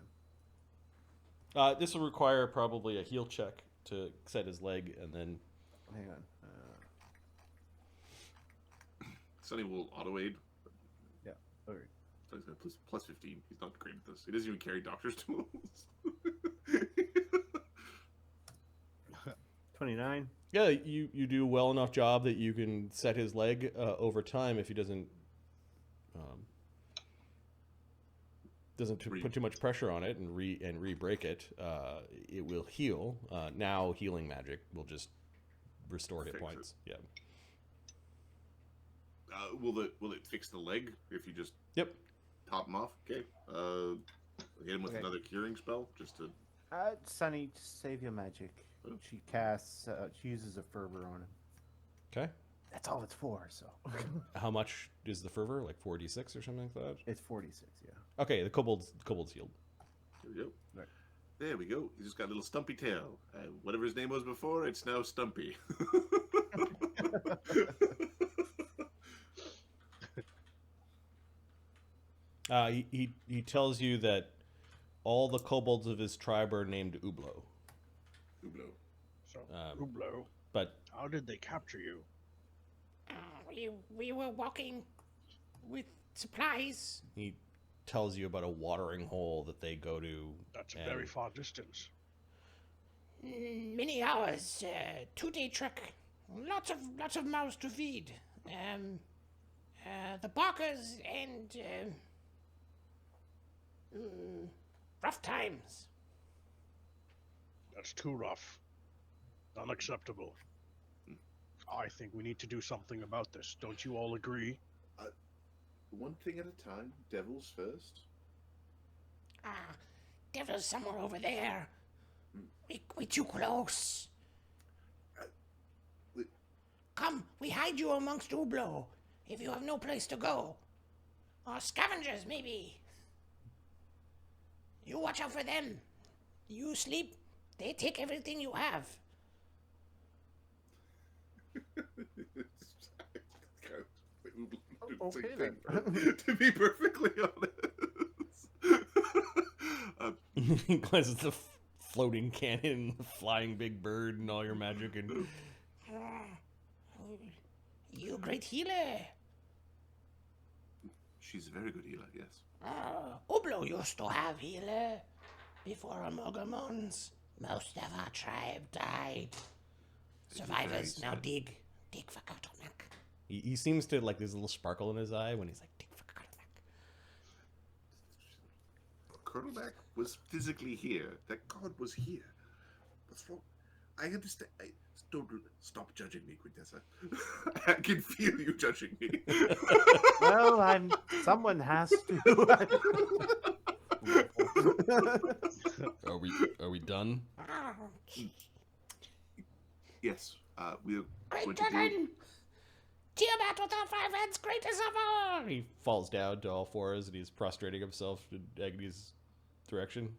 him. This will require probably a heal check to set his leg, and then... Hang on. Sonny will auto-aid. Yeah, okay. So he's got plus 15. He's not great at this. He doesn't even carry doctor's tools. 29. Yeah, you do well enough job that you can set his leg over time if he doesn't put too much pressure on it and re-break it. It will heal. Now healing magic will just restore hit points. Yeah. Will it fix the leg if you just? Yep. top him off. Okay. Hit him with Okay. another curing spell, just to. Sunny, save your magic. Oh. She casts. She uses a fervor on him. Okay. That's all it's for. So How much is the fervor? Like 4d6 or something like that? it's 46. Yeah. Okay, the kobold's healed. There we go. Right. There we go. He just got a little stumpy tail. Whatever his name was before, it's now Stumpy. He tells you that all the kobolds of his tribe are named Ublo. Ublo. So, Um, Ublo, But how did they capture you? We were walking with supplies. he tells you about a watering hole that they go to. That's a and- very far distance. Many hours, 2-day trek. Lots of mouths to feed. The barkers and rough times. That's too rough. Unacceptable. I think we need to do something about this. Don't you all agree? One thing at a time. Devils first. Devil's somewhere over there. We too close. Come, we hide you amongst Ublo, if you have no place to go. Or scavengers, maybe. You watch out for them. You sleep, they take everything you have. Okay, To be perfectly honest. He glances at the floating cannon, the flying big bird, and all your magic. And You great healer. She's a very good healer, yes. Ublo used to have healer. Before Amogamons, most of our tribe died. Survivors very now sad. dig for Kotomak. he seems to like there's a little sparkle in his eye when he's like, "Dig for Kotomak." Colonel Mac was physically here. That god was here. What's wrong? I understand. Don't stop judging me, Quintessa. I can feel you judging me. Well, someone has to. Are we done? Yes, we're Great going to do. dragon! Tiamat without 5 heads, greatest of all! He falls down to all fours and he's prostrating himself in Agony's direction.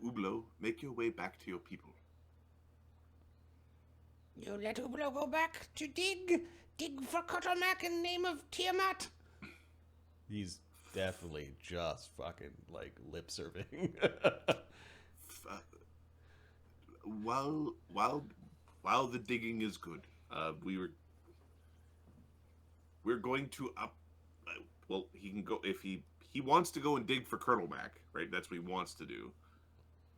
Ublo, make your way back to your people. You let Ublo go back to dig for Kotomak in the name of Tiamat? He's definitely just fucking like lip serving. While the digging is good, we're going to up. Well, he can go if he wants to go and dig for Colonel Mac, right? That's what he wants to do.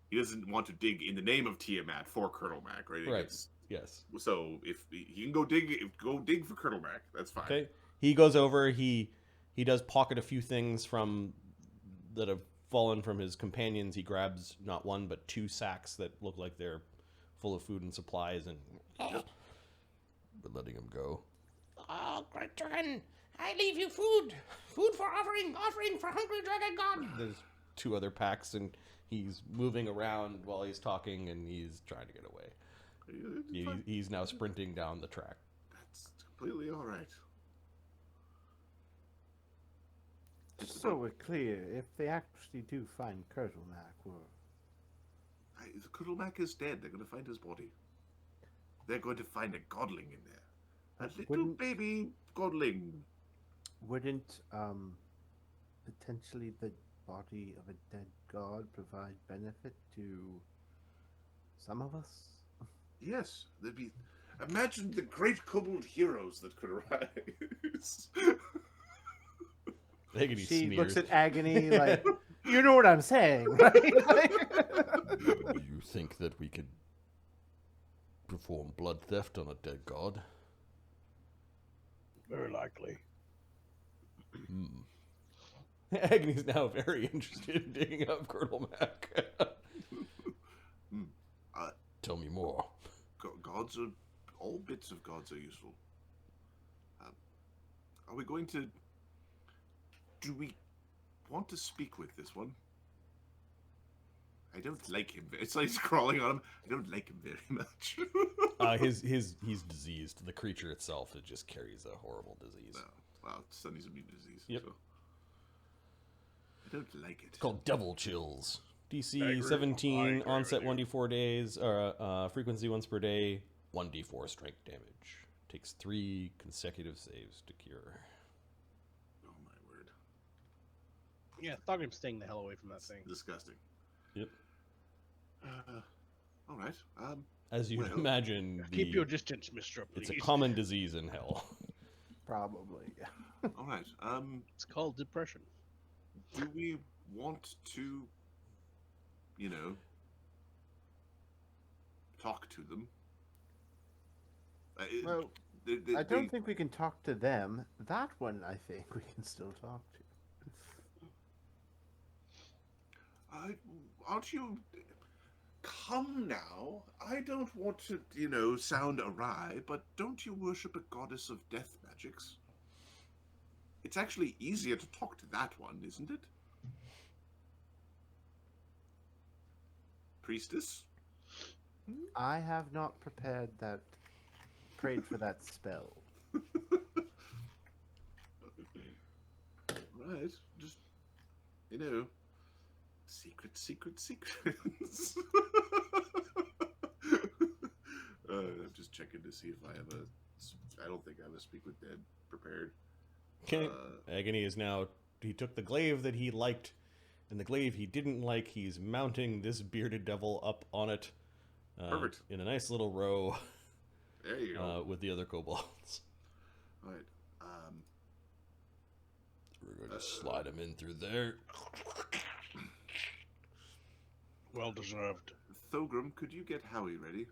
He doesn't want to dig in the name of Tiamat for Colonel Mac, right? Right. Yes. So if he can go dig for Colonel Mac, that's fine. Okay. He goes over. He does pocket a few things from that have fallen from his companions. He grabs not one but 2 sacks that look like they're full of food and supplies, and we're letting him go. Oh, great dragon! I leave you food! Food for offering for hungry dragon god! There's 2 other packs, and he's moving around while he's talking, and he's trying to get away. He's now sprinting down the track. That's completely all right. So we're clear. If they actually do find Kurtlemak, Colonel Mac is dead. They're going to find his body. They're going to find a godling in there. A little Wouldn't- baby godling. wouldn't potentially the body of a dead god provide benefit to some of us? Yes, there'd be. Imagine the great kobold heroes that could arise. Agony She sneers. looks at Agony like, you know what I'm saying, right? You think that we could perform blood theft on a dead god? Very likely. Agony's now very interested in digging up Colonel Mac. Tell me more. Gods are. All bits of gods are useful. Are we going to do we want to speak with this one? I don't like him. It's like he's crawling on him. I don't like him very much. He's diseased. The creature itself, it just carries a horrible disease. No. Well, Sunny's immune disease. Yep. So. I don't like it. It's called Devil Chills. I DC agree. 17, I agree onset with you. 1d4 days, frequency once per day, 1d4 strength damage. Takes 3 consecutive saves to cure. Oh my word. Yeah, Thogrim staying the hell away from that thing. Disgusting. Yep. All right. As you'd Well, imagine, Keep your distance, mister, it's please. a common disease in hell. Probably. Yeah. all right. It's called depression. Do we want to, talk to them? Well, I don't think we can talk to them. That one, I think we can still talk to. Aren't you? Come now. I don't want to, sound awry, but don't you worship a goddess of death magics? It's actually easier to talk to that one, isn't it? Priestess? I have not prayed for that spell. Right. Just, secrets. I'm just checking to see if I have I don't think I have a Speak with Dead prepared. Okay. Agony is now, he took the glaive that he liked, and the glaive he didn't like, he's mounting this bearded devil up on it. Perfect. In a nice little row There you go. with the other kobolds. All right. We're going to slide him in through there. Well deserved. Thogrim, could you get Howie ready?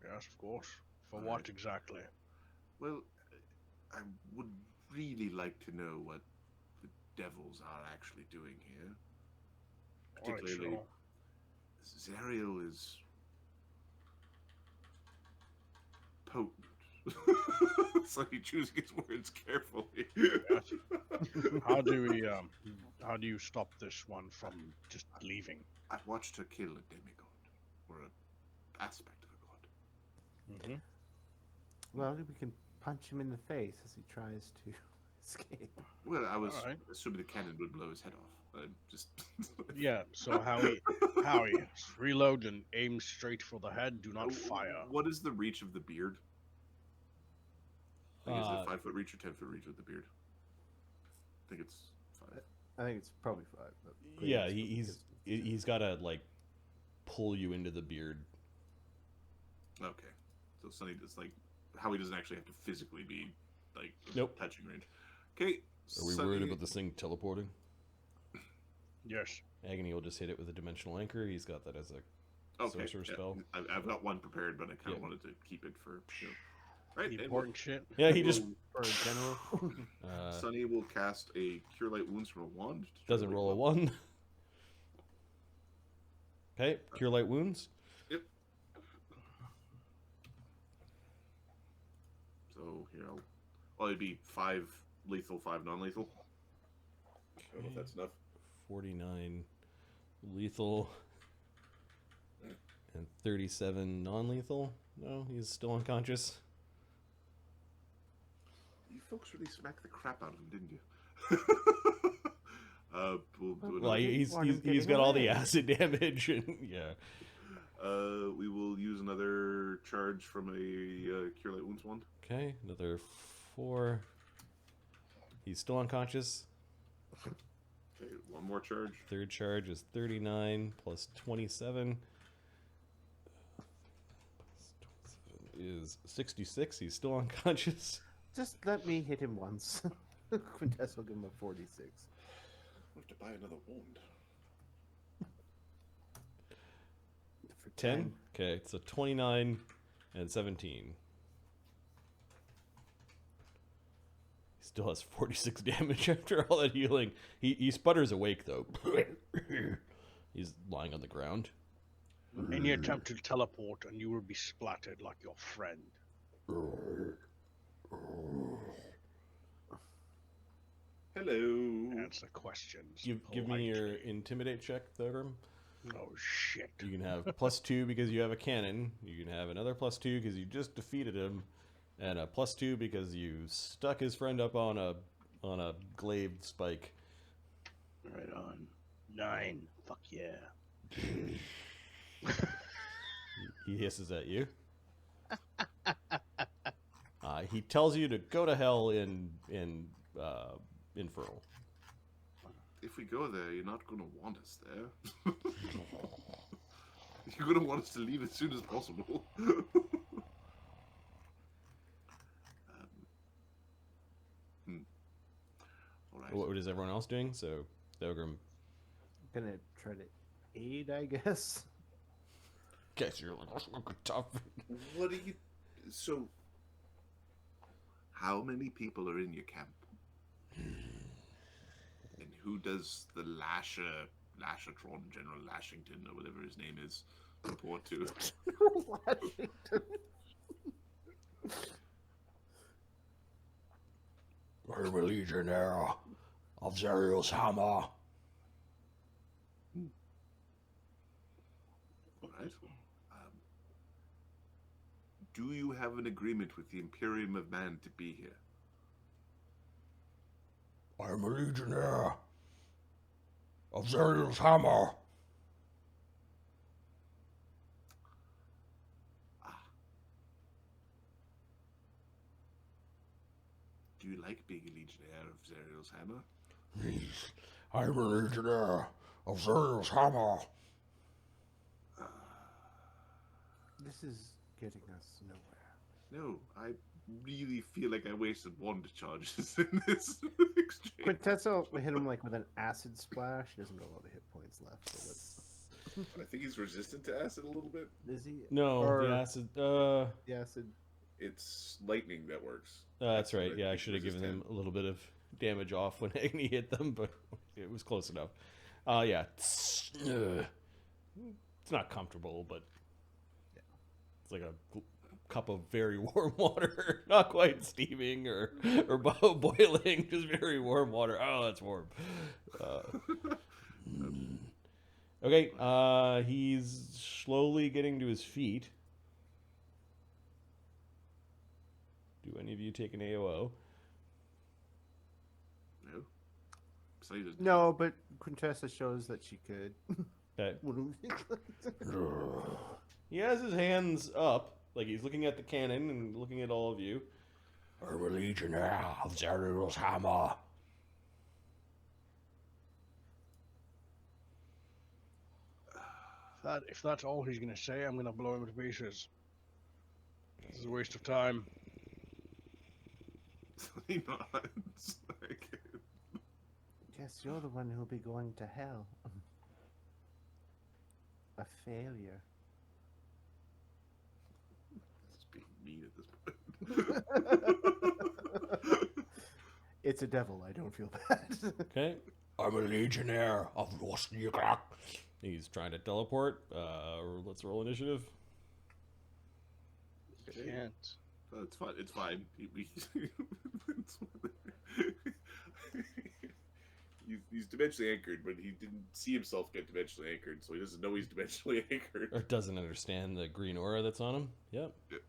Yes, of course. For Right. what exactly? Well, I would really like to know what the devils are actually doing here. Alright, Particularly, sure. Zariel is potent. So he chooses his words carefully. How do you stop this one from just leaving? I watched her kill a demigod, or an aspect of a god. Mm-hmm. Well, we can punch him in the face as he tries to escape. Well, I was Alright. assuming the cannon would blow his head off. Just Yeah, so Howie, reload and aim straight for the head. Do not fire. What is the reach of the beard? Like, is it 5 5-foot reach or 10-foot reach with the beard? I think it's 5. I think it's probably 5. But Yeah, it's- he's got to, like, pull you into the beard. Okay, so Sunny does Howie doesn't actually have to physically be Nope. touching range. Okay, Are we worried about this thing teleporting? Yes. Agony will just hit it with a dimensional anchor. He's got that as a sorcerer spell. I've got one prepared, but I kind of wanted to keep it for right. The and important shit. Yeah, he just For a general. Sunny will cast a Cure Light Wounds from a wand. to doesn't try to roll a wake 1. Okay, cure light wounds. Yep. So here it'd be 5 lethal, 5 non-lethal. I don't know if that's enough. 49 lethal and 37 non-lethal. No, he's still unconscious. You folks really smacked the crap out of him, didn't you? We'll do Well, another. he's want him he's getting got all the away. acid damage and yeah. We will use another charge from a Cure Light Wounds wand. Okay, another 4. He's still unconscious. Okay, one more charge. Third charge is 39 plus 27 is 66. He's still unconscious. Just let me hit him once. Quintessa will give him a 46. We have to buy another wand. For 10. Okay, so 29 and 17. He still has 46 damage after all that healing. He sputters awake though. He's lying on the ground. Any attempt to teleport and you will be splattered like your friend. Hello. Answer questions. Give me your politely. intimidate check, Thogrim. Oh shit. You can have +2 because you have a cannon. You can have another +2 because you just defeated him, and a +2 because you stuck his friend up on a glaive spike. Right on. 9. Fuck yeah. He hisses at you. He tells you to go to hell in Infernal. If we go there, you're not going to want us there. You're going to want us to leave as soon as possible. All right. What is everyone else doing? So, Thogrim. Gonna try to aid, I guess. Guess you're like, that's fucking tough. What are you... So, how many people are in your camp? And who does the Lashatron, General Lashington, or whatever his name is, report to? I'm a legionnaire of Zariel's hammer. All right. Do you have an agreement with the Imperium of Man to be here? I'm a legionnaire of Zariel's hammer. Do you like being a Legionnaire of Zariel's Hammer? Yes, I'm a legionnaire of Zariel's hammer. This is getting us nowhere. No, I really feel like I wasted wand charges in this exchange. Quintessa hit him like with an acid splash. He doesn't have a lot of hit points left. So that's... I think he's resistant to acid a little bit. Is he? No, Or the acid. the acid. It's lightning that works. That's right. what Yeah, I makes should have given resistant. them a little bit of damage off when Agony hit them, but it was close enough. Yeah. It's not comfortable, but it's like a cup of very warm water. Not quite steaming or boiling, just very warm water. Oh, that's warm. Okay, he's slowly getting to his feet. Do any of you take an AOO? No. So he doesn't- No, but Quintessa shows that she could. Okay. What do we think? He has his hands up, like he's looking at the cannon and looking at all of you. I'm a legionnaire of Zariel's hammer. If that's all he's gonna say, I'm gonna blow him to pieces. This is a waste of time. He nods. Like, Yes, you're the one who'll be going to hell. A failure. Just being mean at this point. It's a devil. I don't feel bad. Okay. I'm a legionnaire of Rosnigrak. He's trying to teleport. Let's roll initiative. Can't. Oh, it's fine. It's fine. He's dimensionally anchored, but he didn't see himself get dimensionally anchored, so he doesn't know he's dimensionally anchored. Or doesn't understand the green aura that's on him. Yep. Yep.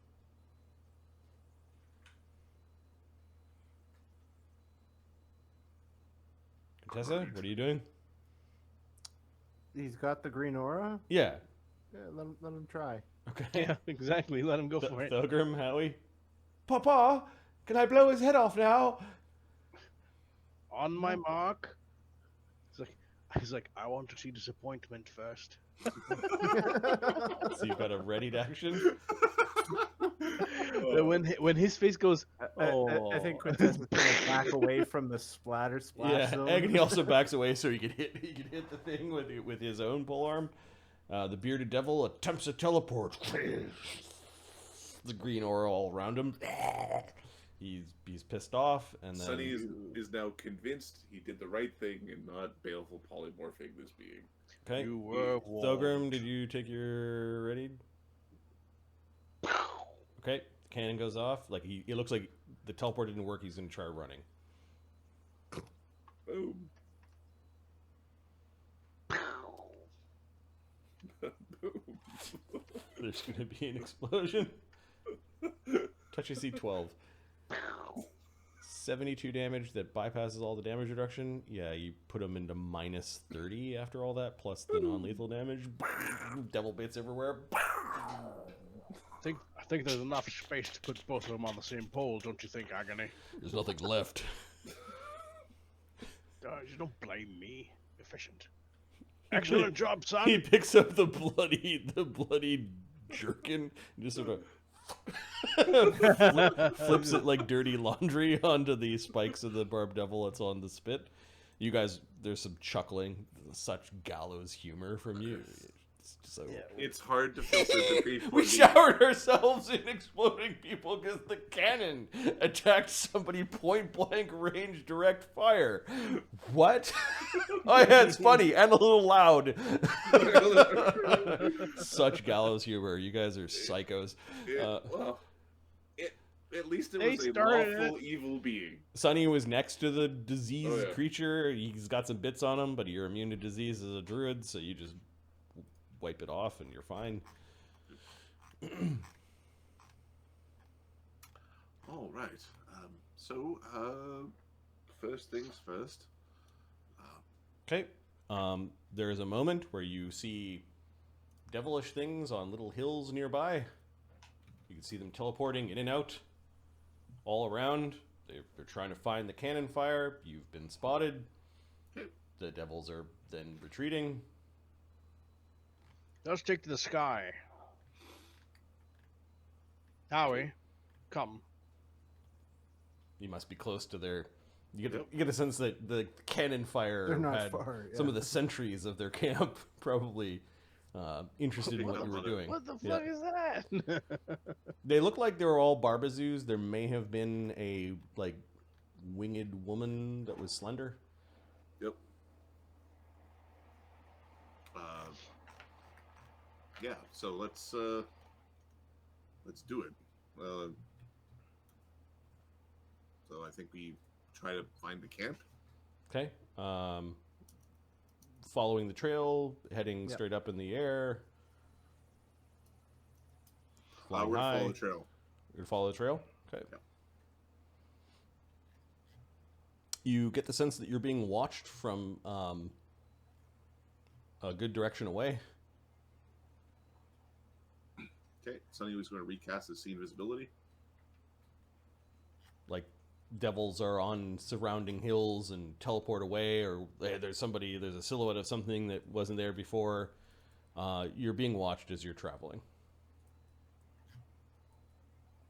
Contessa, what are you doing? He's got the green aura. Yeah. Yeah, let him try. Okay. Yeah, exactly. Let him go for it. Thogrim, Howie. Papa, can I blow his head off now? On my mark. He's like, I want to see disappointment first. So you've got a readied action. When his face goes, I think Quintessa's gonna back away from the splash Yeah, zone. Agony also backs away so he can hit the thing with his own polearm. The bearded devil attempts to teleport. The green aura all around him. He's pissed off, and then Sunny is now convinced he did the right thing and not baleful polymorphing this being. okay. you were Thogrim, warned. did you take your readied? Okay, cannon goes off. Like it looks like the teleport didn't work. He's gonna try running. Boom. Boom. There's going to be an explosion. Touch AC 12. 72 damage that bypasses all the damage reduction. Yeah, you put them into minus 30 after all that, plus the non-lethal damage. Devil bits everywhere. I think there's enough space to put both of them on the same pole, don't you think, Agony? There's nothing left. You don't blame me. Efficient. Excellent job, son. He picks up the bloody jerkin and just sort of flips it like dirty laundry onto the spikes of the barbed devil that's on the spit. You guys, there's some chuckling, such gallows humor from you. So It's hard to feel sympathy for we the- showered ourselves in exploding people because the cannon attacked somebody point blank range direct fire. What? Oh yeah, it's funny and a little loud. Such gallows humor. You guys are psychos. At least it They was a started lawful evil being. Sonny was next to the diseased Oh, yeah. creature. He's got some bits on him, but you're immune to disease as a druid, so you just wipe it off and you're fine. All right. First things first. Okay. There is a moment where you see devilish things on little hills nearby. You can see them teleporting in and out, all around. They're trying to find the cannon fire. You've been spotted. The devils are then retreating. Let's take to the sky. Howie, come. You must be close to their... You get a sense that the cannon fire They're not had far, some yeah. of the sentries of their camp probably interested in what you were doing. What the Yeah. fuck is that? They look like they were all barbazoos. There may have been a like winged woman that was slender. Yep. Yeah. So let's do it. So I think we try to find the camp. Okay. Following the trail, heading Yep. straight up in the air. We're Flying gonna high. follow the trail. You're gonna follow the trail? Okay. Yep. You get the sense that you're being watched from a good direction away. Okay. Sonny was going to recast the scene visibility. Like devils are on surrounding hills and teleport away, or there's a silhouette of something that wasn't there before. You're being watched as you're traveling.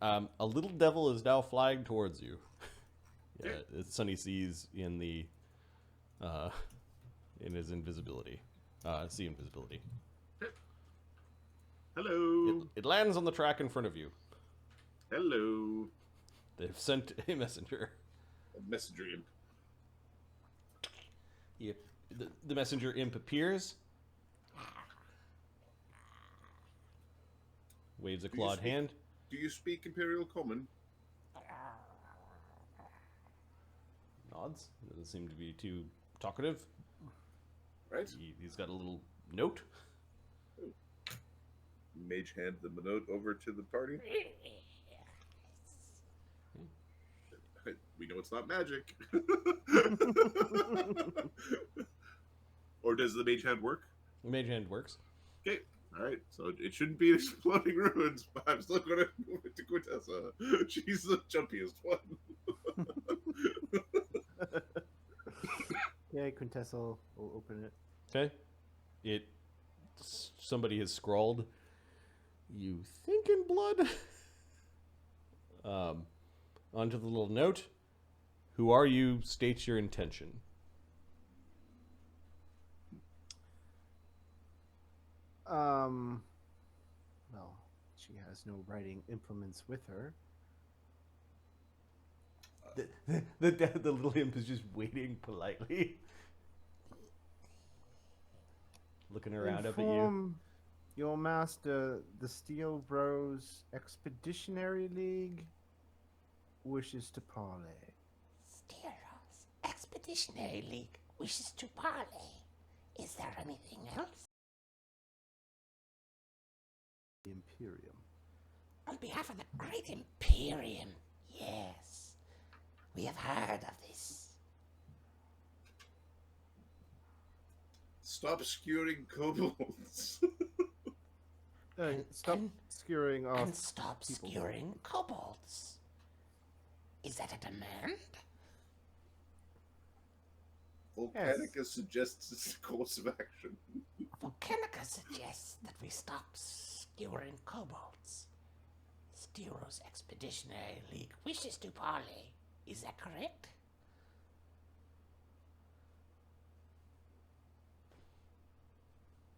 A little devil is now flying towards you. Yeah, Sonny sees in the in his invisibility. See invisibility. Hello. It lands on the track in front of you. Hello. They've sent a messenger. A messenger imp. Yep. The messenger imp appears. Waves a clawed hand. Do you speak Imperial Common? Nods. Doesn't seem to be too talkative. Right. He's got a little note. Mage hand the note over to the party. We know it's not magic. Or does the mage hand work? The mage hand works. Okay. All right. So it shouldn't be exploding ruins, but I'm still going to move it to Quintessa. She's the jumpiest one. Yeah, Quintessa will open it. Okay. Somebody has scrawled, "You think in blood?" Onto the little note. Who are you? State your intention. Well, she has no writing implements with her. The little imp is just waiting politely, looking around up at you. Inform your master, the Steel Bros Expeditionary League wishes to parlay. Steros Expeditionary Expeditionary League wishes to parley. Is there anything else? The Imperium. On behalf of the great Imperium, yes. We have heard of this. Stop skewering kobolds. Stop skewering off. And stop people. skewering kobolds. Is that a demand? Volcanica suggests a course of action. Volcanica suggests that we stop skewering kobolds. Stero's Expeditionary League wishes to parley. Is that correct?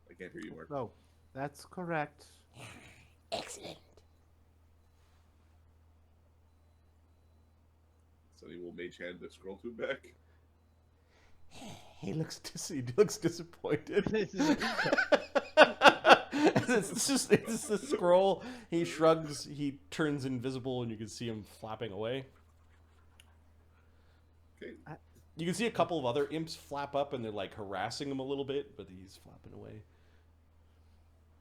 I can't hear you, Mark. No, that's correct. Excellent. Sonny will mage hand the scroll to him back. He looks disappointed. it's the scroll. He shrugs. He turns invisible, and you can see him flapping away. Okay. You can see a couple of other imps flap up, and they're like harassing him a little bit, but he's flapping away.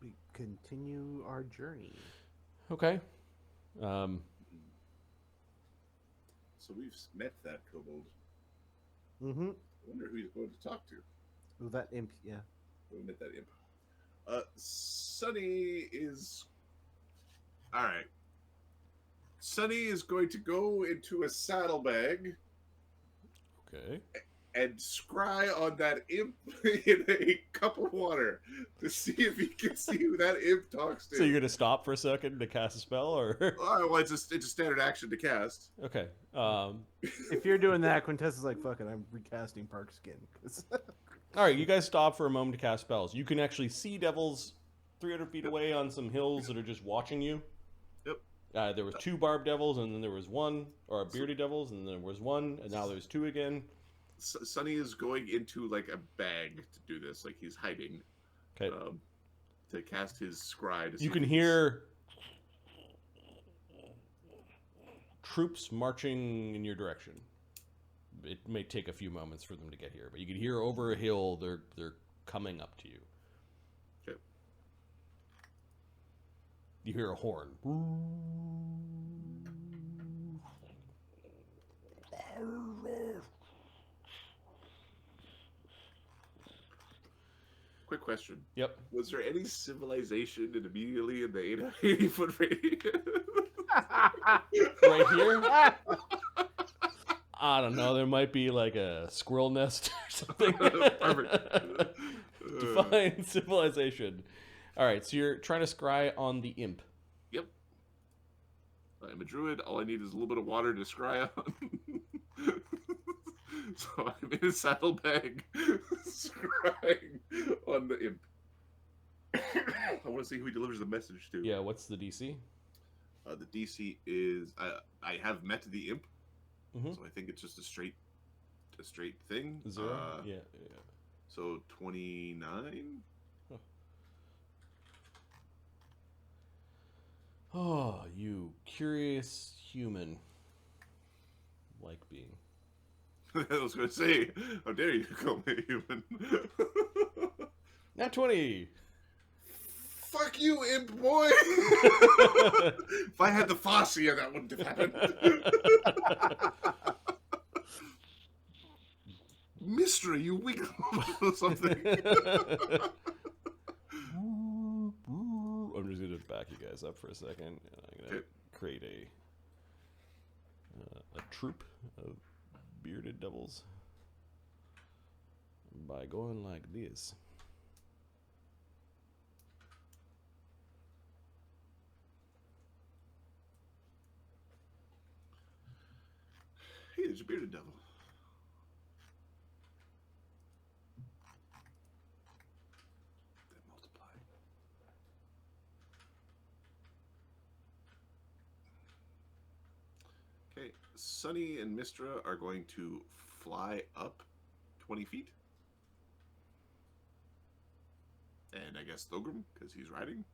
We continue our journey. Okay. So we've met that kobold. Mm-hmm. I wonder who he's going to talk to. Oh, that imp, yeah. We met that imp. Sonny is... Alright. Sonny is going to go into a saddlebag Okay. and scry on that imp in a cup of water to see if he can see who that imp talks to. So you're gonna stop for a second to cast a spell, or Well, it's a standard action to cast. okay? If you're doing that, Quintessa's like, fuck it, I'm recasting Park Skin. All right, you guys stop for a moment to cast spells. You can actually see devils 300 feet away on some hills that are just watching you. Yep. There was 2 barbed devils, and then there was 1, or bearded devils, and then there was 1, and now there's 2 again. Sonny is going into like a bag to do this, like he's hiding. Okay. To cast his scry. To see You if can he's- hear troops marching in your direction. It may take a few moments for them to get here, but you can hear over a hill. They're coming up to you. Okay. You hear a horn. Quick question. Yep. Was there any civilization immediately in the 80-foot radius? Right here? I don't know. There might be like a squirrel nest or something. Perfect. Define civilization. All right, so you're trying to scry on the imp. Yep. I'm a druid. All I need is a little bit of water to scry on. So I'm in a saddlebag scrying on the imp. I want to see who he delivers the message to. Yeah, what's the DC? The DC is I have met the imp, Mhm. so I think it's just a straight thing. 0? Yeah. So 29. Oh, you curious human. Like being. I was going to say, how dare you call me a human? Nat 20! Fuck you, imp boy! If I had the Fascia, that wouldn't have happened. Mystery, you wiggle or something. I'm just going to back you guys up for a second. And I'm going to create a troop of bearded devils by going like this. Hey, there's a bearded devil. That multiply. Okay, Sunny and Mistra are going to fly up 20 feet. And I guess Thogrim, because he's riding.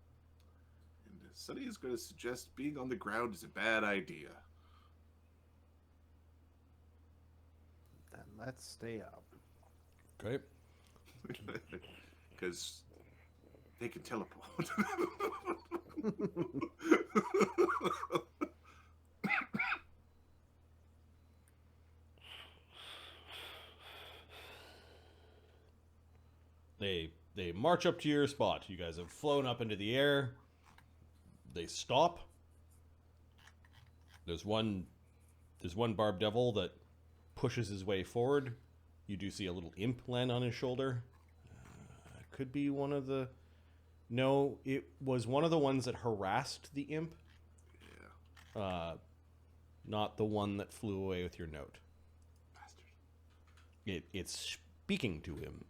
And Sunny is going to suggest being on the ground is a bad idea. Then Let's stay up. Okay. Because they can teleport. They march up to your spot. You guys have flown up into the air. They stop. There's one barb devil that pushes his way forward. You do see a little imp land on his shoulder. Could be one of the... No, it was one of the ones that harassed the imp. Yeah. Not the one that flew away with your note. Bastard. It's speaking to him.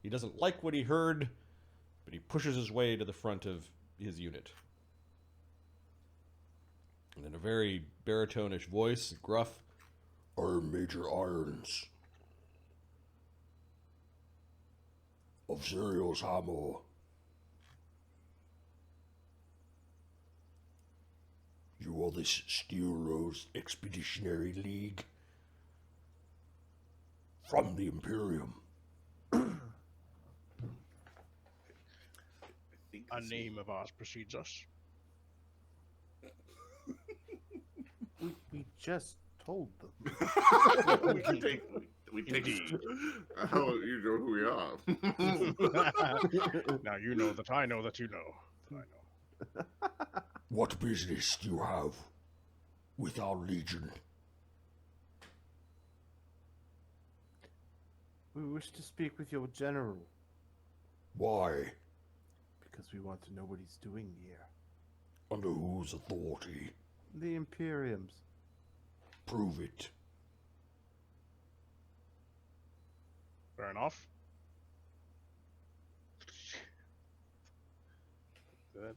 He doesn't like what he heard, but he pushes his way to the front of his unit. And in a very baritone-ish voice, gruff, "I am Major Irons of Zariel's Hammer. You are this Steel Rose Expeditionary League from the Imperium." I think A this name of ours precedes us. We just told them. we can take. We take. How you know who we are? Now you know that I know that you know that I know. What business do you have with our legion? We wish to speak with your general Why? because we want to know what he's doing here. Under whose authority? The Imperium's. Prove it. Fair enough. You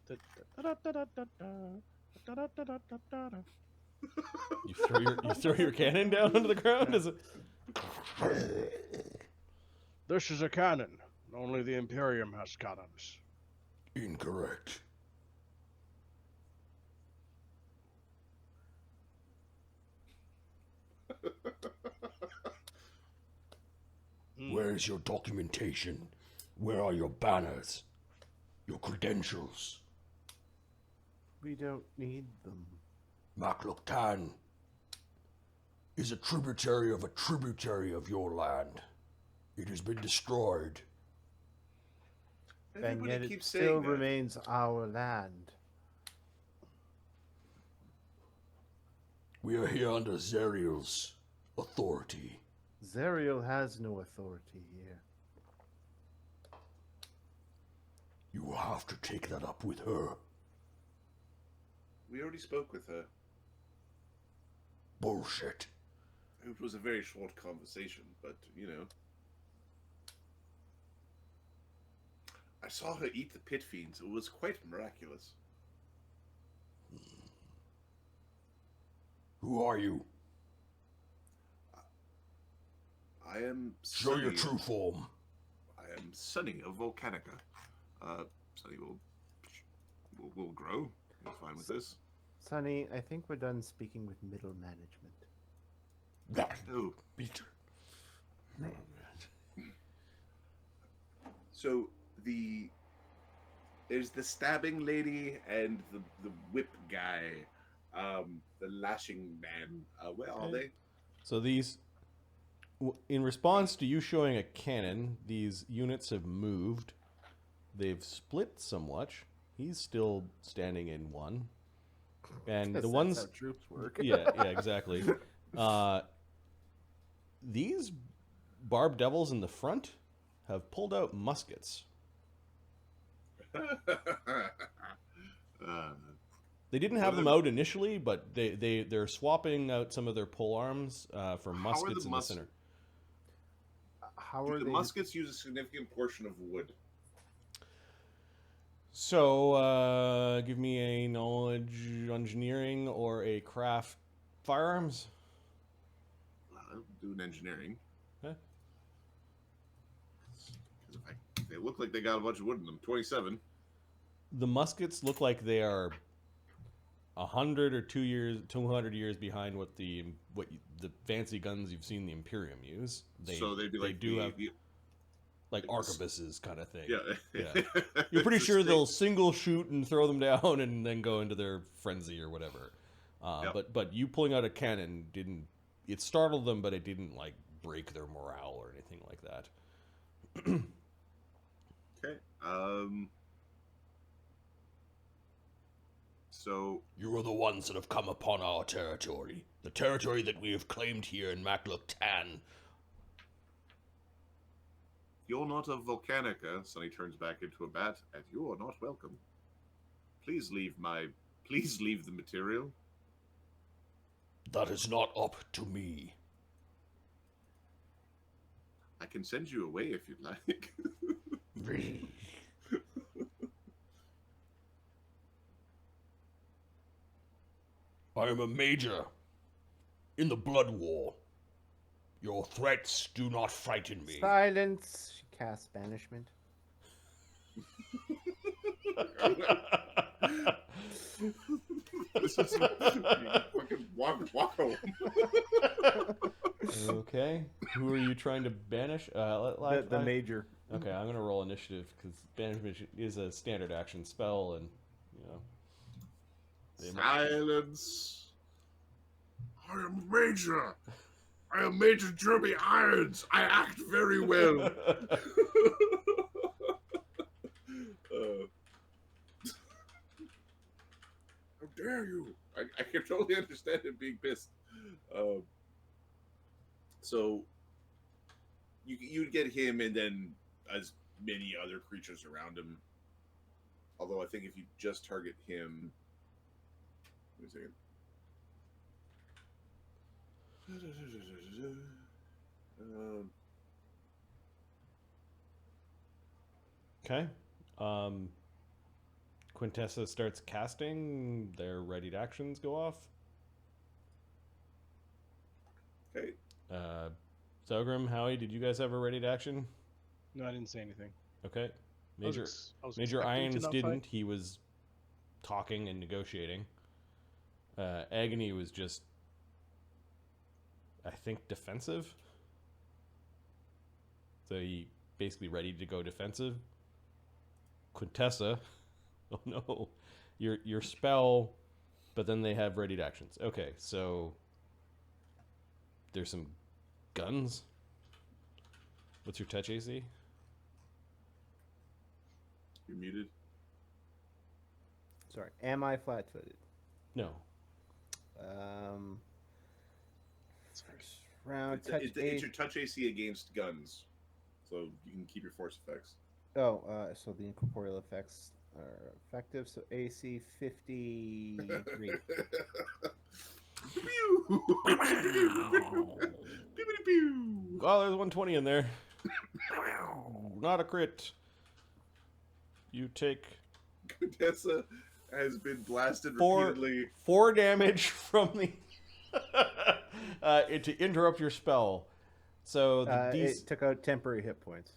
throw your cannon down onto the ground? Is it? This is a cannon. Only the Imperium has cannons. Incorrect. Where is your documentation? Where are your banners? Your credentials? We don't need them. Makluktan is a tributary of your land. It has been destroyed. And Everybody yet it keeps still saying that. remains our land. We are here under Zariel's authority. Zariel has no authority here. You will have to take that up with her. We already spoke with her. Bullshit. It was a very short conversation, but you know. I saw her eat the pit fiends. It was quite miraculous. Who are you? I am Show Sunny. your true form. I am Sunny of Volcanica. Sunny will grow. He's fine with this. Sonny, I think we're done speaking with middle management. Oh, Peter. so there's the stabbing lady and the whip guy, the lashing man. Where are they? So these, in response to you showing a cannon, these units have moved. They've split somewhat. He's still standing in one. And the ones... That's how troops work. yeah, exactly. These barb devils in the front have pulled out muskets. They didn't have them out initially, but they're swapping out some of their pole arms for muskets in the center. How Do are the they? muskets use a significant portion of wood? So, give me a knowledge engineering or a craft firearms. I'll do an engineering. Okay. 'Cause they look like they got a bunch of wood in them. 27. The muskets look like they are 100 or 200 years behind what the fancy guns you've seen the Imperium use. So they'd be like like arquebuses kind of thing. Yeah. You're pretty It's sure just they'll single shoot and throw them down and then go into their frenzy or whatever. But you pulling out a cannon it startled them, but it didn't like break their morale or anything like that. Okay. So You are the ones that have come upon our territory, the territory that we have claimed here in Makluk-Tan. you're not a Volcanica. Sonny turns back into a bat, and you are not welcome. Please leave the material. That is not up to me. I can send you away if you'd like. I am a major in the Blood War. Your threats do not frighten me. Silence. She casts banishment. This is fucking walk home. Okay. Who are you trying to banish? The major. Okay, I'm gonna roll initiative because banishment is a standard action spell, and Silence. I am Major. I am Major Jeremy Irons. I act very well. How dare you? I can totally understand him being pissed. So you'd get him and then as many other creatures around him. Although I think if you just target him... Wait a second. Okay. Quintessa starts casting. Their readied actions go off. Okay. Thogrim, Howie, did you guys have a readied action? No, I didn't say anything. Okay. I was Major expecting to Irons not didn't. fight. He was talking and negotiating. Agony was just, I think, defensive. So he basically ready to go defensive. Quintessa, oh no, your spell, but then they have readied actions. Okay, so there's some guns. What's your touch AC? You're muted. Sorry. Am I flat-footed? No. First round It's, touch it's your touch AC against guns, so you can keep your force effects. So the incorporeal effects are effective. So AC 53. Oh, there's 120 in there. Not a crit. You take Quintessa has been blasted repeatedly. 4 damage from the to interrupt your spell. So It took out temporary hit points.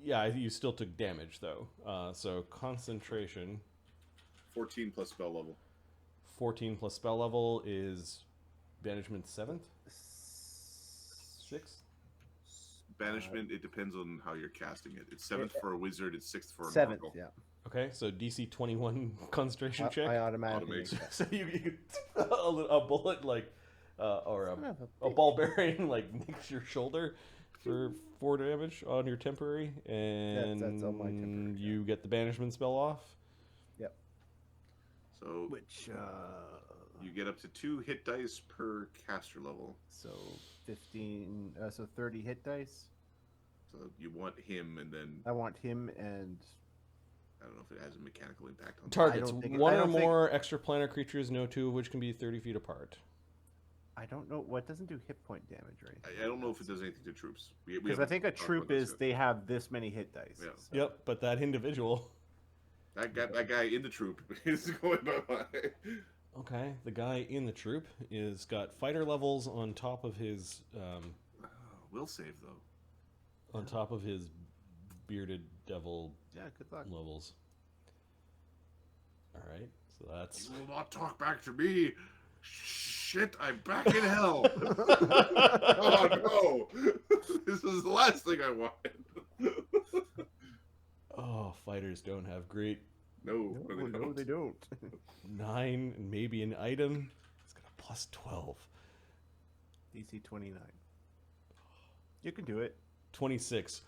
Yeah, you still took damage though. So concentration. 14 plus spell level. 14 plus spell level is banishment 7th? 6th? Banishment, it depends on how you're casting it. It's 7th for a wizard, it's 6th for a 7th, Oracle. yeah. Okay, so DC 21 concentration check. I automatically Automates. make that. So you a bullet like or a ball bearing like nicks your shoulder for 4 damage on your temporary, and That's on my temporary, yeah. you get the banishment spell off. Yep. So Which you get up to 2 hit dice per caster level. so 15 so 30 hit dice. So you want him, and then I want him and I don't know if it has a mechanical impact on Targets don't think- one I or don't think- more extra planar creatures, no 2 of which can be 30 feet apart. I don't know what doesn't do hit point damage or anything. I don't know if it does anything to troops. Because I haven't think a talked troop about this is yet. they have this many hit dice. Yeah. so- Yep, but that individual. That guy in the troop is going by. Okay, the guy in the troop is got fighter levels on top of his Will save though. on top of his bearded devil Yeah, good luck. levels. All right, So that's You will not talk back to me. Shit, I'm back in hell. Oh no! This is the last thing I wanted. oh, fighters don't have great No, No, they don't. 9 and maybe an item. It's got a plus 12. DC 29. You can do it. 26.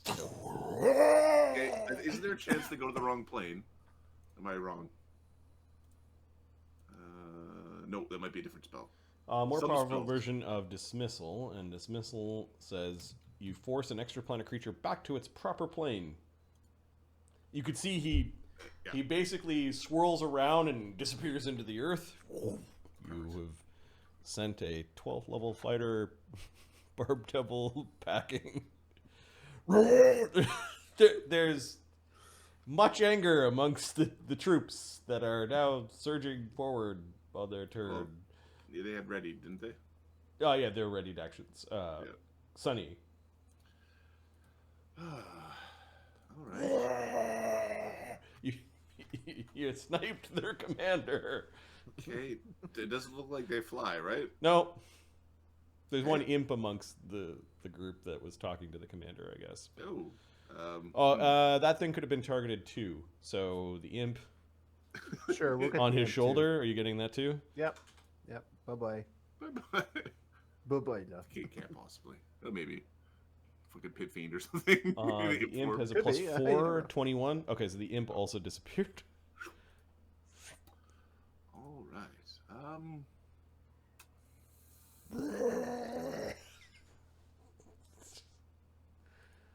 Okay, is there a chance they go to the wrong plane? Am I wrong? No, that might be a different spell. More Some powerful spells. version of Dismissal, and Dismissal says you force an extraplanar creature back to its proper plane. You could see he basically swirls around and disappears into the earth. You have sent a 12th level fighter, Barb Devil, packing. There's much anger amongst the troops that are now surging forward on their turn. Well, yeah, they had ready, didn't they? Oh yeah, they're readied actions. Sunny. All right. You sniped their commander. Okay, it doesn't look like they fly, right? No. There's one imp amongst the group that was talking to the commander, I guess. Oh. That thing could have been targeted too. So the imp Sure, we'll get on the his imp, shoulder, are you getting that too? too. Yep. Bye-bye. Bye-bye. Bye-bye, no. Can't possibly. Oh, maybe. Fucking pit fiend or something. The imp has a Could plus be, 4, 21. Okay, so the imp also disappeared. All right.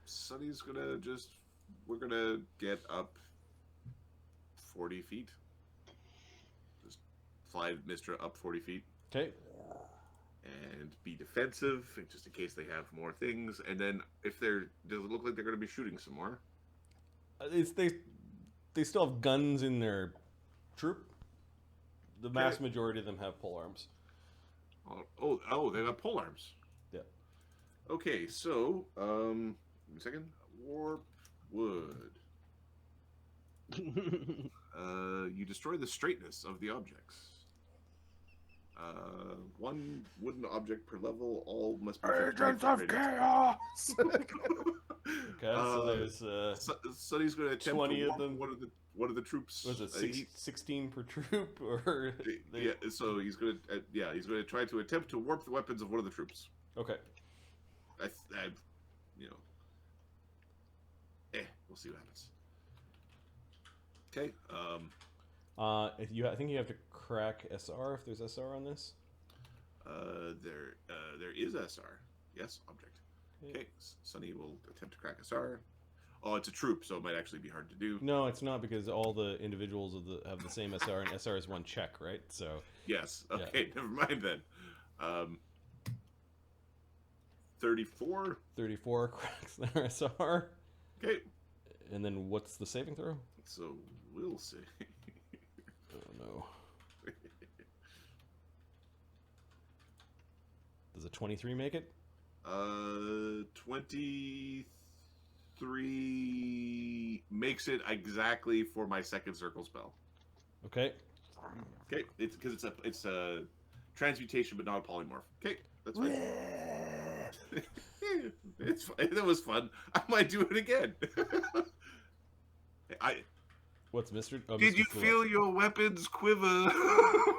Sunny's gonna we're gonna get up 40 feet. Just fly Mistra up 40 feet Okay. and be defensive, just in case they have more things. And then if does it look like they're gonna be shooting some more? They still have guns in their troop. The vast majority of them have pole arms. Oh, they got pole arms. Yeah. Okay, so, give me a second. Warp wood. You destroy the straightness of the objects. One wooden object per level. All must be. Agents of chaos. Okay, so there's Sonny's going to attempt 20 to of warp them. One of the troops. was it 16 per troop or Yeah, so he's going to he's going to try to attempt to warp the weapons of one of the troops. Okay. We'll see what happens. Okay. I think you have to crack SR if there's SR on this. There is SR. Yes, object. Okay. Sonny will attempt to crack SR. Oh, it's a troop, so it might actually be hard to do. No, it's not because all the individuals have the same SR, and SR is one check, right? So Yes. Okay. Never mind then. 34. 34 cracks their SR. Okay. And then what's the saving throw? So we'll see. Oh no. Does a 23 make it? 23 makes it exactly for my second circle spell. Okay. Okay, it's because it's a transmutation, but not a polymorph. Okay, that's fine. It's fine. That was fun. I might do it again. What's Mr. Did Mr. you Flew feel up. your weapons quiver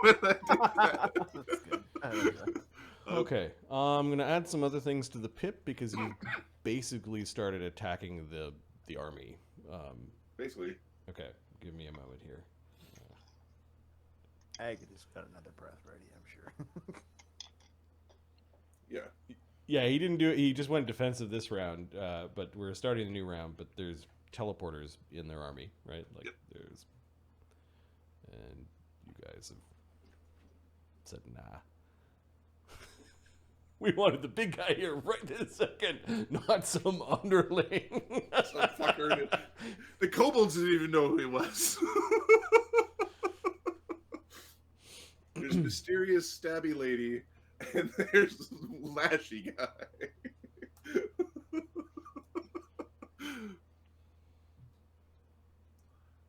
when I did that? That's good. I like that. Okay. I'm gonna add some other things to the pip because you basically started attacking the army. Basically. Okay. Give me a moment here. Agony's got another breath ready, I'm sure. Yeah. Yeah, he didn't do it. He just went defensive this round. But we're starting a new round. But there's teleporters in their army, right? Like Yep. there's, and you guys have said nah. We wanted the big guy here right this second, not some underling. Some fucker. The kobolds didn't even know who he was. There's mysterious stabby lady, and there's lashy guy.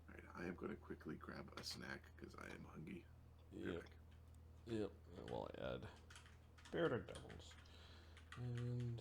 Alright, I am going to quickly grab a snack because Your Yep. pick. Yep. Well, I add Bearded Devils. And